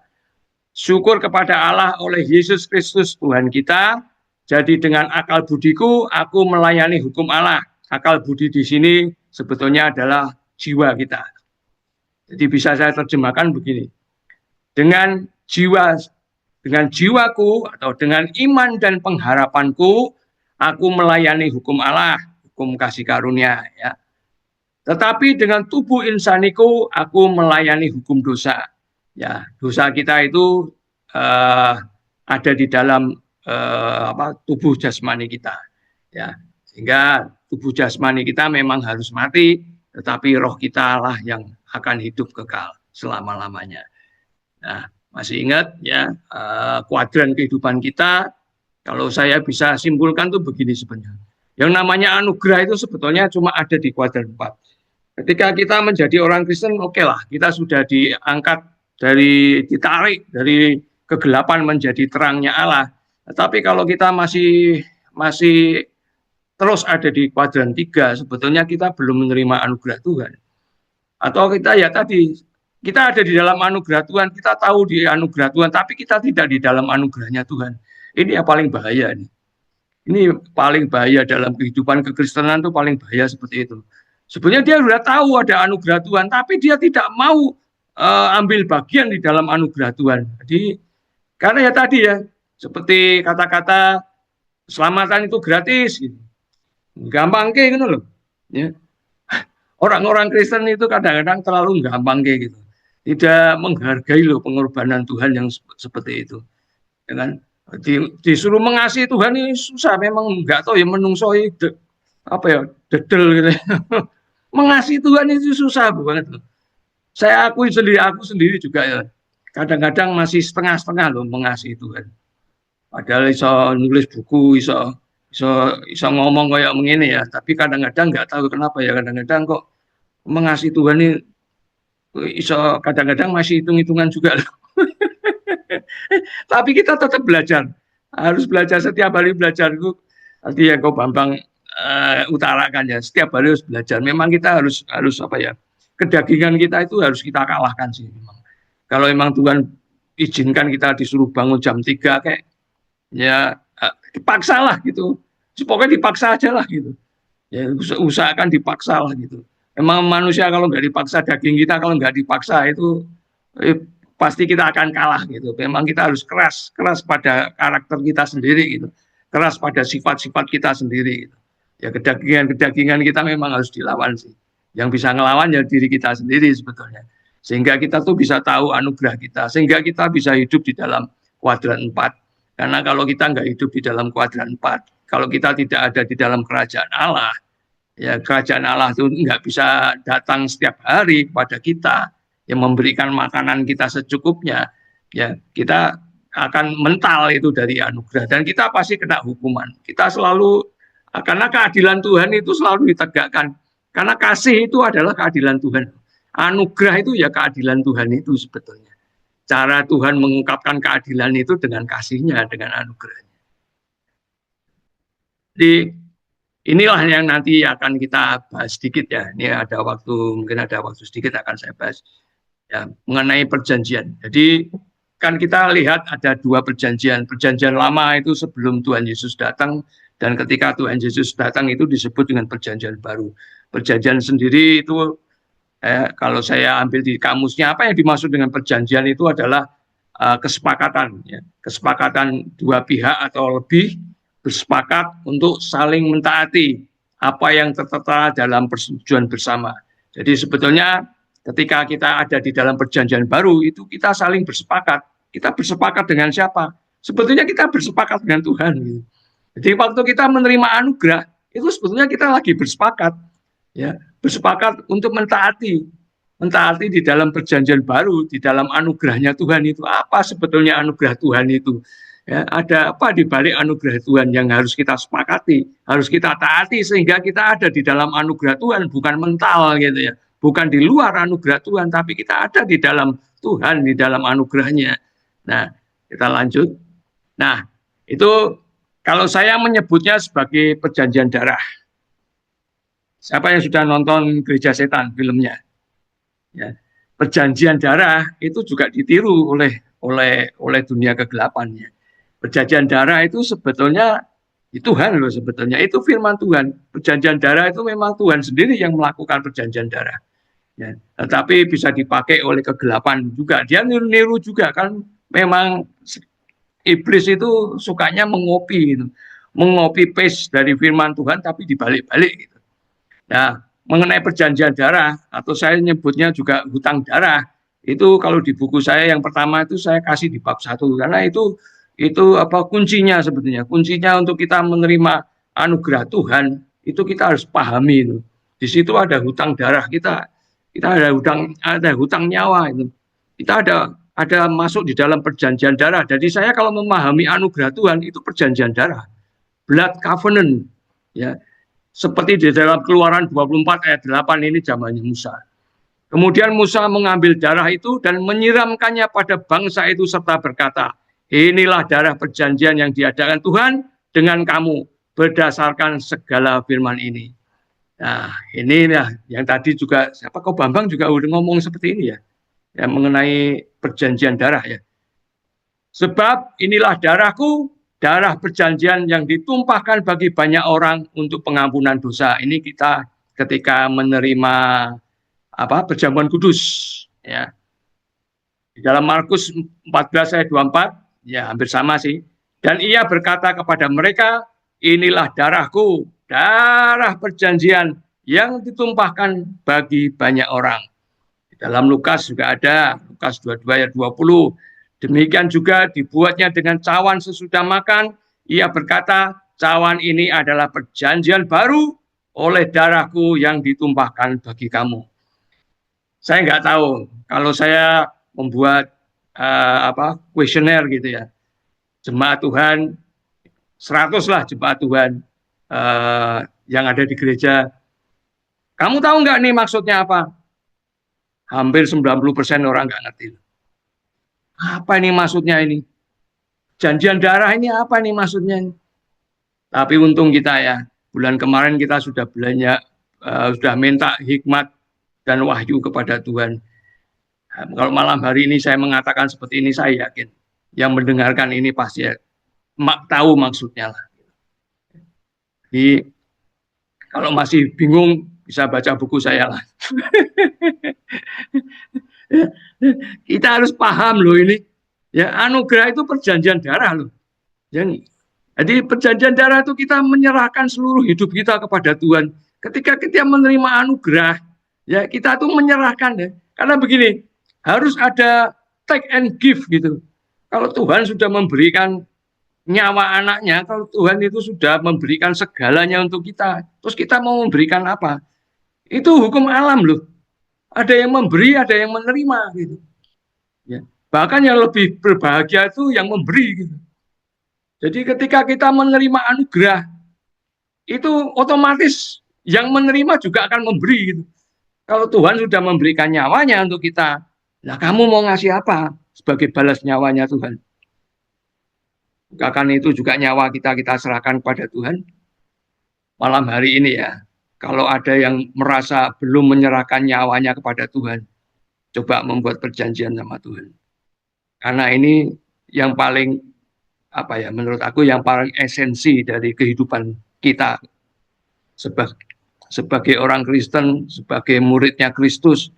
Syukur kepada Allah oleh Yesus Kristus Tuhan kita. Jadi dengan akal budiku aku melayani hukum Allah. Akal budi di sini sebetulnya adalah jiwa kita. Jadi bisa saya terjemahkan begini. Dengan jiwaku atau dengan iman dan pengharapanku aku melayani hukum Allah, hukum kasih karunia, ya. Tetapi dengan tubuh insaniku aku melayani hukum dosa. Ya, dosa kita itu ada di dalam tubuh jasmani kita, ya, sehingga tubuh jasmani kita memang harus mati, tetapi roh kita lah yang akan hidup kekal selama-lamanya. Nah, masih ingat ya kuadran kehidupan kita? Kalau saya bisa simpulkan tuh begini sebenarnya. Yang namanya anugerah itu sebetulnya cuma ada di kuadran 4. Ketika kita menjadi orang Kristen, oke lah, kita sudah diangkat ditarik dari kegelapan menjadi terangnya Allah. Tetapi kalau kita masih terus ada di kuadran 3, sebetulnya kita belum menerima anugerah Tuhan. Atau kita ya tadi, kita ada di dalam anugerah Tuhan, kita tahu di anugerah Tuhan, tapi kita tidak di dalam anugerahnya Tuhan. Ini yang paling bahaya nih. Ini paling bahaya dalam kehidupan kekristenan, itu paling bahaya seperti itu. Sebenarnya dia sudah tahu ada anugerah Tuhan, tapi dia tidak mau ambil bagian di dalam anugerah Tuhan. Jadi karena ya tadi ya, seperti kata-kata keselamatan itu gratis, gitu. Gampang kayak gitu loh. Ya. Orang-orang Kristen itu kadang-kadang terlalu gampang kayak gitu. Tidak menghargai loh pengorbanan Tuhan yang seperti itu. Ya kan? Disuruh mengasihi Tuhan ini susah, memang nggak tahu ya menungso apa ya dedel gitu. Mengasihi Tuhan itu susah banget loh. Saya aku sendiri juga ya kadang-kadang masih setengah-setengah loh mengasihi Tuhan. Padahal iso nulis buku, iso ngomong kayak begini ya, tapi kadang-kadang nggak tahu kenapa ya, kadang-kadang kok mengasihi Tuhan ini iso kadang-kadang masih hitung-hitungan juga loh. Tapi kita tetap belajar, harus belajar setiap hari belajar itu. Nanti yang kau Bambang utarakan ya, setiap hari harus belajar. Memang kita harus apa ya, kedagingan kita itu harus kita kalahkan sih. Memang. Kalau memang Tuhan izinkan kita disuruh bangun jam 3 kayak ya dipaksa lah gitu. Pokoknya dipaksa aja lah gitu. Ya usahakan dipaksa lah gitu. Memang manusia kalau nggak dipaksa, daging kita kalau nggak dipaksa itu pasti kita akan kalah gitu. Memang kita harus keras pada karakter kita sendiri gitu. Keras pada sifat-sifat kita sendiri gitu. Ya kedagingan kita memang harus dilawan sih. Yang bisa ngelawan ya diri kita sendiri sebetulnya. Sehingga kita tuh bisa tahu anugerah kita. Sehingga kita bisa hidup di dalam kuadran 4. Karena kalau kita nggak hidup di dalam kuadran 4, kalau kita tidak ada di dalam kerajaan Allah, ya kerajaan Allah itu nggak bisa datang setiap hari kepada kita, yang memberikan makanan kita secukupnya, ya kita akan mental itu dari anugerah. Dan kita pasti kena hukuman. Kita selalu, karena keadilan Tuhan itu selalu ditegakkan. Karena kasih itu adalah keadilan Tuhan. Anugerah itu ya keadilan Tuhan itu sebetulnya. Cara Tuhan mengungkapkan keadilan itu dengan kasihnya, dengan anugerahnya. Jadi inilah yang nanti akan kita bahas sedikit ya. Ini mungkin ada waktu sedikit akan saya bahas ya, mengenai perjanjian. Jadi kan kita lihat ada 2 perjanjian. Perjanjian lama itu sebelum Tuhan Yesus datang, dan ketika Tuhan Yesus datang itu disebut dengan perjanjian baru. Perjanjian sendiri itu kalau saya ambil di kamusnya, apa yang dimaksud dengan perjanjian itu adalah kesepakatan, ya. Kesepakatan 2 pihak atau lebih bersepakat untuk saling mentaati apa yang tertera dalam persetujuan bersama. Jadi sebetulnya ketika kita ada di dalam perjanjian baru itu kita saling bersepakat. Kita bersepakat dengan siapa? Sebetulnya kita bersepakat dengan Tuhan. Gitu. Jadi waktu kita menerima anugerah itu sebetulnya kita lagi bersepakat. Ya, bersepakat untuk mentaati di dalam perjanjian baru, di dalam anugerahnya Tuhan itu. Apa sebetulnya anugerah Tuhan itu? Ya, ada apa di balik anugerah Tuhan yang harus kita sepakati, harus kita taati sehingga kita ada di dalam anugerah Tuhan, bukan mental gitu ya, bukan di luar anugerah Tuhan, tapi kita ada di dalam Tuhan, di dalam anugerahnya. Nah, kita lanjut. Nah, itu kalau saya menyebutnya sebagai perjanjian darah. Siapa yang sudah nonton Gereja Setan filmnya? Ya, perjanjian darah itu juga ditiru oleh dunia kegelapannya. Perjanjian darah itu sebetulnya Tuhan loh, sebetulnya itu firman Tuhan. Perjanjian darah itu memang Tuhan sendiri yang melakukan perjanjian darah. Ya, tetapi bisa dipakai oleh kegelapan juga. Dia niru-niru juga kan. Memang iblis itu sukanya mengopi gitu. Mengopi paste dari firman Tuhan tapi dibalik-balik gitu. Nah, mengenai perjanjian darah atau saya nyebutnya juga hutang darah, itu kalau di buku saya yang pertama itu saya kasih di bab 1 karena itu apa kuncinya sebetulnya. Kuncinya untuk kita menerima anugerah Tuhan itu kita harus pahami itu. Di situ ada hutang darah kita. Kita ada hutang nyawa itu. Kita ada masuk di dalam perjanjian darah. Jadi saya kalau memahami anugerah Tuhan itu perjanjian darah. Blood covenant ya. Seperti di dalam Keluaran 24 ayat 8 ini zamannya Musa. Kemudian Musa mengambil darah itu dan menyiramkannya pada bangsa itu serta berkata, inilah darah perjanjian yang diadakan Tuhan dengan kamu berdasarkan segala firman ini. Nah, inilah yang tadi juga siapa kok Bambang juga udah ngomong seperti ini ya. Ya mengenai perjanjian darah ya. Sebab inilah darahku, darah perjanjian yang ditumpahkan bagi banyak orang untuk pengampunan dosa. Ini kita ketika menerima perjamuan kudus ya. Di dalam Markus 14 ayat 24 ya hampir sama sih. Dan ia berkata kepada mereka, inilah darahku, darah perjanjian yang ditumpahkan bagi banyak orang. Di dalam Lukas juga ada, Lukas 22 ayat 20. Demikian juga dibuatnya dengan cawan sesudah makan. Ia berkata, cawan ini adalah perjanjian baru oleh darahku yang ditumpahkan bagi kamu. Saya nggak tahu kalau saya membuat kuesioner gitu ya. Jemaat Tuhan, 100 lah jemaat Tuhan yang ada di gereja. Kamu tahu nggak nih maksudnya apa? Hampir 90% orang nggak ngerti. Apa ini maksudnya ini? Janjian darah ini apa nih maksudnya? Tapi untung kita ya, bulan kemarin kita sudah belanja, sudah minta hikmat dan wahyu kepada Tuhan. Nah, kalau malam hari ini saya mengatakan seperti ini, saya yakin yang mendengarkan ini pasti tahu maksudnya lah. Jadi kalau masih bingung bisa baca buku saya lah. Kita harus paham loh ini. Ya, anugerah itu perjanjian darah loh. Jadi perjanjian darah itu kita menyerahkan seluruh hidup kita kepada Tuhan. Ketika kita menerima anugerah, ya kita tuh menyerahkan ya. Karena begini, harus ada take and give gitu. Kalau Tuhan sudah memberikan nyawa anaknya, kalau Tuhan itu sudah memberikan segalanya untuk kita, terus kita mau memberikan apa? Itu hukum alam loh. Ada yang memberi, ada yang menerima gitu. Ya. Bahkan yang lebih berbahagia itu yang memberi gitu. Jadi ketika kita menerima anugerah, itu otomatis yang menerima juga akan memberi gitu. Kalau Tuhan sudah memberikan nyawanya untuk kita, nah kamu mau ngasih apa sebagai balas nyawanya Tuhan? Bukan itu juga nyawa kita serahkan kepada Tuhan. Malam hari ini ya, kalau ada yang merasa belum menyerahkan nyawanya kepada Tuhan, coba membuat perjanjian sama Tuhan. Karena ini yang paling menurut aku yang paling esensi dari kehidupan kita sebagai orang Kristen, sebagai muridnya Kristus,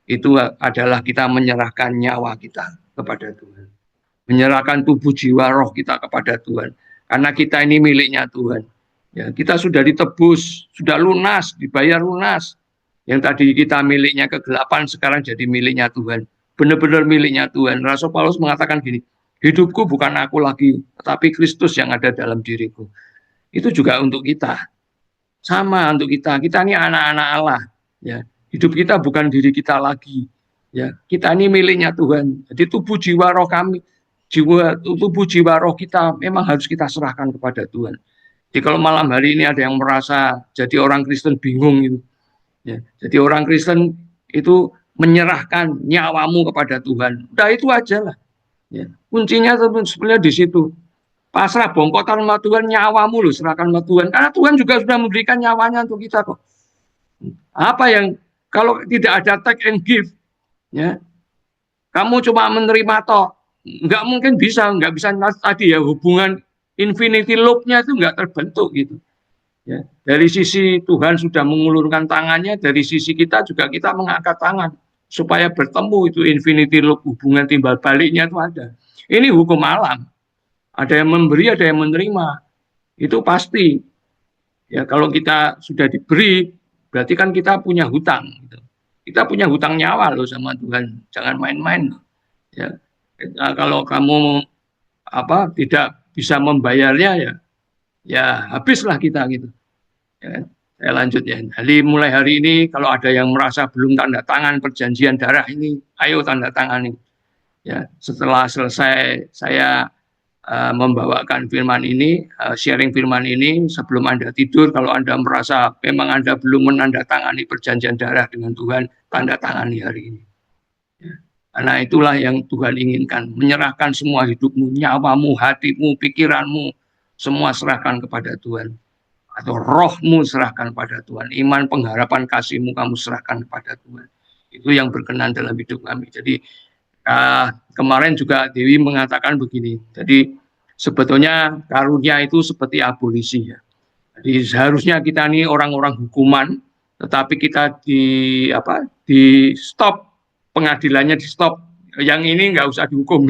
itu adalah kita menyerahkan nyawa kita kepada Tuhan. Menyerahkan tubuh jiwa roh kita kepada Tuhan. Karena kita ini miliknya Tuhan. Ya, kita sudah ditebus, sudah lunas, dibayar lunas. Yang tadi kita miliknya kegelapan, sekarang jadi miliknya Tuhan. Benar-benar miliknya Tuhan. Rasul Paulus mengatakan gini, hidupku bukan aku lagi, tetapi Kristus yang ada dalam diriku. Itu juga untuk kita. Sama untuk kita. Kita ini anak-anak Allah. Ya, hidup kita bukan diri kita lagi. Ya, kita ini miliknya Tuhan. Jadi tubuh jiwa roh kami, jiwa, tubuh, jiwa, roh kita memang harus kita serahkan kepada Tuhan. Jadi kalau malam hari ini ada yang merasa jadi orang Kristen bingung gitu, ya, jadi orang Kristen itu menyerahkan nyawamu kepada Tuhan, udah itu aja lah. Ya. Kuncinya sebenarnya di situ. Pasrah bongkotan sama Tuhan, nyawamu loh serahkan sama Tuhan. Karena Tuhan juga sudah memberikan nyawanya untuk kita kok. Apa yang kalau tidak ada take and give, ya, kamu cuma menerima toh, nggak mungkin bisa, nggak bisa tadi ya hubungan infinity loop-nya itu nggak terbentuk gitu. Ya. Dari sisi Tuhan sudah mengulurkan tangannya, dari sisi kita juga kita mengangkat tangan supaya bertemu itu infinity loop, hubungan timbal baliknya itu ada. Ini hukum alam. Ada yang memberi, ada yang menerima. Itu pasti. Ya, kalau kita sudah diberi, berarti kan kita punya hutang. Gitu. Kita punya hutang nyawa loh sama Tuhan. Jangan main-main. Ya. Nah, kalau kamu tidak bisa membayarnya ya, ya habislah kita gitu. Ya, saya lanjut ya. Jadi mulai hari ini kalau ada yang merasa belum tanda tangan perjanjian darah ini, ayo tanda tangani. Ya, setelah selesai saya membawakan firman ini, sharing firman ini sebelum Anda tidur, kalau Anda merasa memang Anda belum menandatangani perjanjian darah dengan Tuhan, tanda tangani hari ini. Ya. Karena itulah yang Tuhan inginkan, menyerahkan semua hidupmu, nyawamu, hatimu, pikiranmu, semua serahkan kepada Tuhan. Atau rohmu serahkan pada Tuhan, iman, pengharapan, kasihmu kamu serahkan kepada Tuhan. Itu yang berkenan dalam hidup kami. Jadi kemarin juga Dewi mengatakan begini, jadi sebetulnya karunia itu seperti abolisi ya. Jadi seharusnya kita ini orang-orang hukuman, tetapi kita di stop, pengadilannya di stop, yang ini nggak usah dihukum.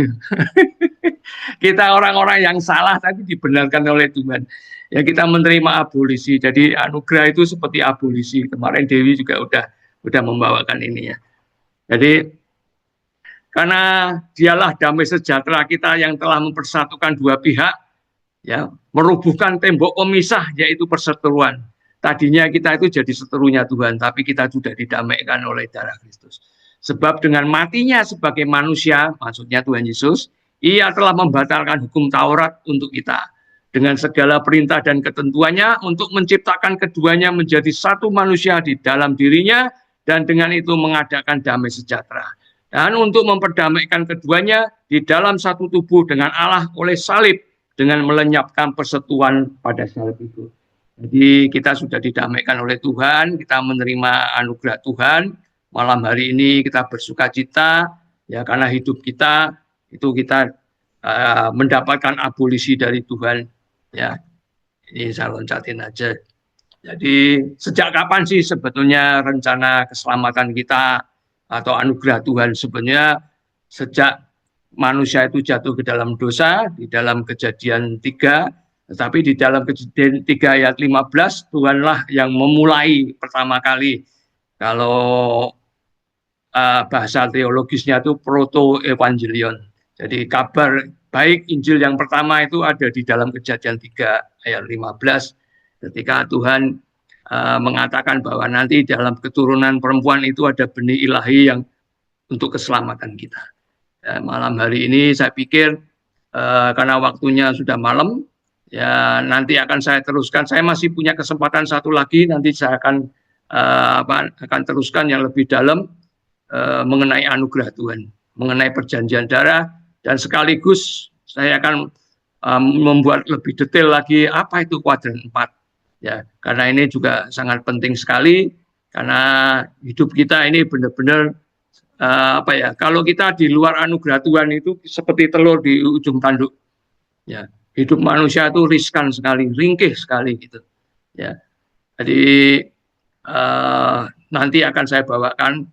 Kita orang-orang yang salah tapi dibenarkan oleh Tuhan. Ya kita menerima abolisi. Jadi anugerah itu seperti abolisi. Kemarin Dewi juga udah membawakan ini ya. Jadi karena dialah damai sejahtera kita yang telah mempersatukan dua pihak, ya, merubuhkan tembok pemisah yaitu perseteruan. Tadinya kita itu jadi seterunya Tuhan, tapi kita sudah didamaikan oleh darah Kristus. Sebab dengan matinya sebagai manusia, maksudnya Tuhan Yesus, ia telah membatalkan hukum Taurat untuk kita. Dengan segala perintah dan ketentuannya untuk menciptakan keduanya menjadi satu manusia di dalam dirinya dan dengan itu mengadakan damai sejahtera. Dan untuk memperdamaikan keduanya di dalam satu tubuh dengan Allah oleh salib dengan melenyapkan persatuan pada salib itu. Jadi kita sudah didamaikan oleh Tuhan, kita menerima anugerah Tuhan. Malam hari ini kita bersuka cita ya karena hidup kita itu kita mendapatkan abolisi dari Tuhan ya. Ini saya loncatin aja. Jadi sejak kapan sih sebetulnya rencana keselamatan kita atau anugerah Tuhan? Sebenarnya sejak manusia itu jatuh ke dalam dosa di dalam Kejadian 3, tetapi di dalam Kejadian 3 ayat 15 Tuhanlah yang memulai pertama kali. Kalau bahasa teologisnya itu proto evangelion. Jadi kabar baik Injil yang pertama itu ada di dalam Kejadian 3 ayat 15 ketika Tuhan mengatakan bahwa nanti dalam keturunan perempuan itu ada benih ilahi yang untuk keselamatan kita. Ya, malam hari ini saya pikir karena waktunya sudah malam, ya nanti akan saya teruskan. Saya masih punya kesempatan satu lagi, nanti saya akan teruskan yang lebih dalam mengenai anugerah Tuhan, mengenai perjanjian darah, dan sekaligus saya akan membuat lebih detail lagi apa itu kuadran 4. Ya, karena ini juga sangat penting sekali karena hidup kita ini benar-benar kalau kita di luar anugerah Tuhan itu seperti telur di ujung tanduk. Ya, hidup manusia itu riskan sekali, ringkih sekali gitu. Ya. Jadi nanti akan saya bawakan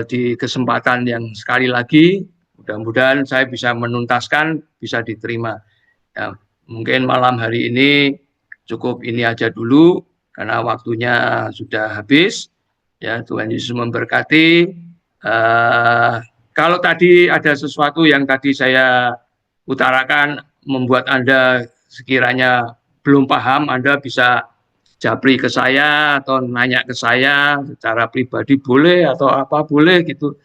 di kesempatan yang sekali lagi, mudah-mudahan saya bisa menuntaskan, bisa diterima. Ya, mungkin malam hari ini cukup ini aja dulu karena waktunya sudah habis. Ya, Tuhan Yesus memberkati. Kalau tadi ada sesuatu yang tadi saya utarakan membuat Anda sekiranya belum paham, Anda bisa japri ke saya atau nanya ke saya secara pribadi boleh atau apa boleh gitu.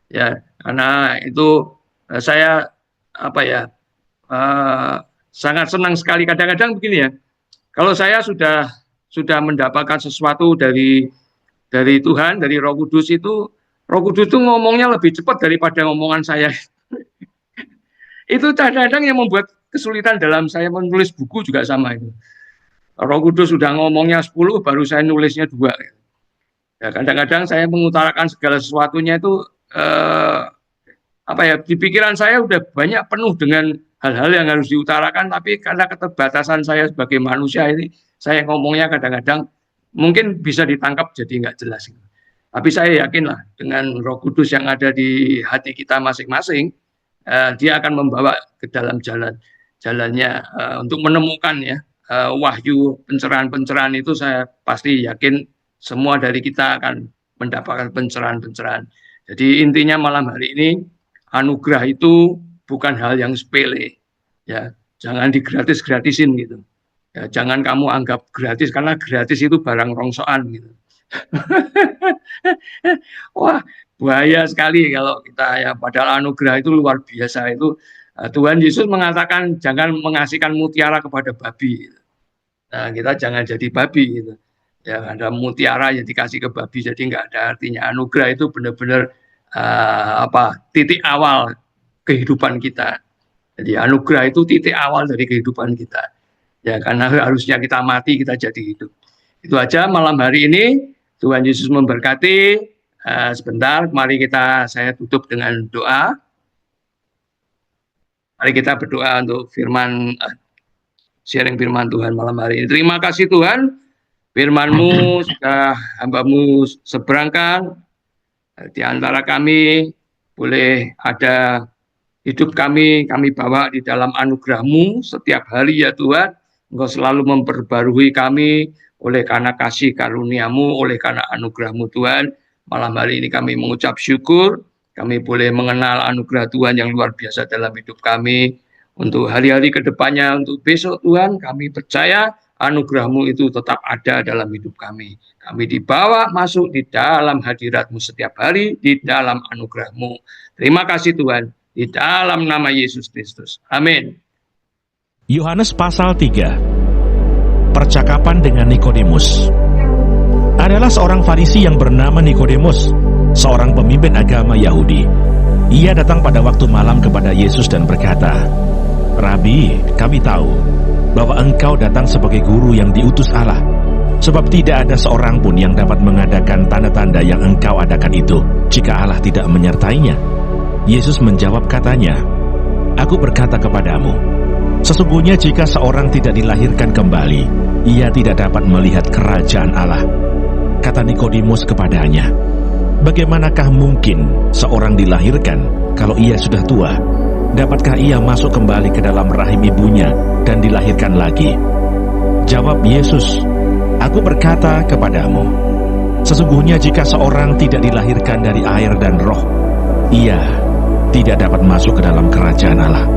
Ya, karena itu saya apa ya, sangat senang sekali. Kadang-kadang begini ya, kalau saya sudah mendapatkan sesuatu dari Tuhan, dari Roh Kudus itu, Roh Kudus itu ngomongnya lebih cepat daripada ngomongan saya. Itu kadang-kadang yang membuat kesulitan dalam saya menulis buku juga sama itu. Roh Kudus sudah ngomongnya 10, baru saya nulisnya 2. Ya, kadang-kadang saya mengutarakan segala sesuatunya itu di pikiran saya udah banyak penuh dengan hal-hal yang harus diutarakan, tapi karena keterbatasan saya sebagai manusia ini, saya ngomongnya kadang-kadang mungkin bisa ditangkap jadi nggak jelas. Tapi saya yakinlah dengan Roh Kudus yang ada di hati kita masing-masing, dia akan membawa ke dalam jalannya untuk menemukan ya wahyu pencerahan-pencerahan itu. Saya pasti yakin semua dari kita akan mendapatkan pencerahan-pencerahan. Jadi intinya malam hari ini, anugerah itu bukan hal yang sepele, ya jangan digratis-gratisin gitu. Ya, jangan kamu anggap gratis, karena gratis itu barang rongsokan gitu. Wah, bahaya sekali kalau kita ya, padahal anugerah itu luar biasa. Itu Tuhan Yesus mengatakan jangan mengasihkan mutiara kepada babi. Nah, kita jangan jadi babi gitu. Ya, ada mutiara yang dikasih ke babi, jadi nggak ada artinya. Anugerah itu benar-benar titik awal kehidupan kita. Jadi anugerah itu titik awal dari kehidupan kita. Ya, karena harusnya kita mati, kita jadi hidup. Itu aja malam hari ini. Tuhan Yesus memberkati. Sebentar, mari saya tutup dengan doa. Mari kita berdoa untuk sharing firman Tuhan malam hari ini. Terima kasih Tuhan, firman-Mu sudah hamba-Mu seberangkan. Di antara kami boleh ada hidup kami bawa di dalam anugerah-Mu setiap hari ya Tuhan. Engkau selalu memperbarui kami oleh karena kasih karunia-Mu, oleh karena anugerah-Mu Tuhan. Malam hari ini kami mengucap syukur, kami boleh mengenal anugerah Tuhan yang luar biasa dalam hidup kami. Untuk hari-hari kedepannya, untuk besok Tuhan, kami percaya anugerah-Mu itu tetap ada dalam hidup kami. Kami dibawa masuk di dalam hadirat-Mu setiap hari, di dalam anugerah-Mu. Terima kasih Tuhan, di dalam nama Yesus Kristus. Amin. Yohanes pasal 3. Percakapan dengan Nikodemus. Adalah seorang Farisi yang bernama Nikodemus, seorang pemimpin agama Yahudi. Ia datang pada waktu malam kepada Yesus dan berkata, "Rabi, kami tahu bahwa engkau datang sebagai guru yang diutus Allah, sebab tidak ada seorang pun yang dapat mengadakan tanda-tanda yang engkau adakan itu, jika Allah tidak menyertainya." Yesus menjawab katanya, "Aku berkata kepadamu, sesungguhnya jika seorang tidak dilahirkan kembali, ia tidak dapat melihat kerajaan Allah." Kata Nikodemus kepadanya, "Bagaimanakah mungkin seorang dilahirkan kalau ia sudah tua? Dapatkah ia masuk kembali ke dalam rahim ibunya dan dilahirkan lagi?" Jawab Yesus, "Aku berkata kepadamu, sesungguhnya jika seorang tidak dilahirkan dari air dan roh, ia tidak dapat masuk ke dalam kerajaan Allah."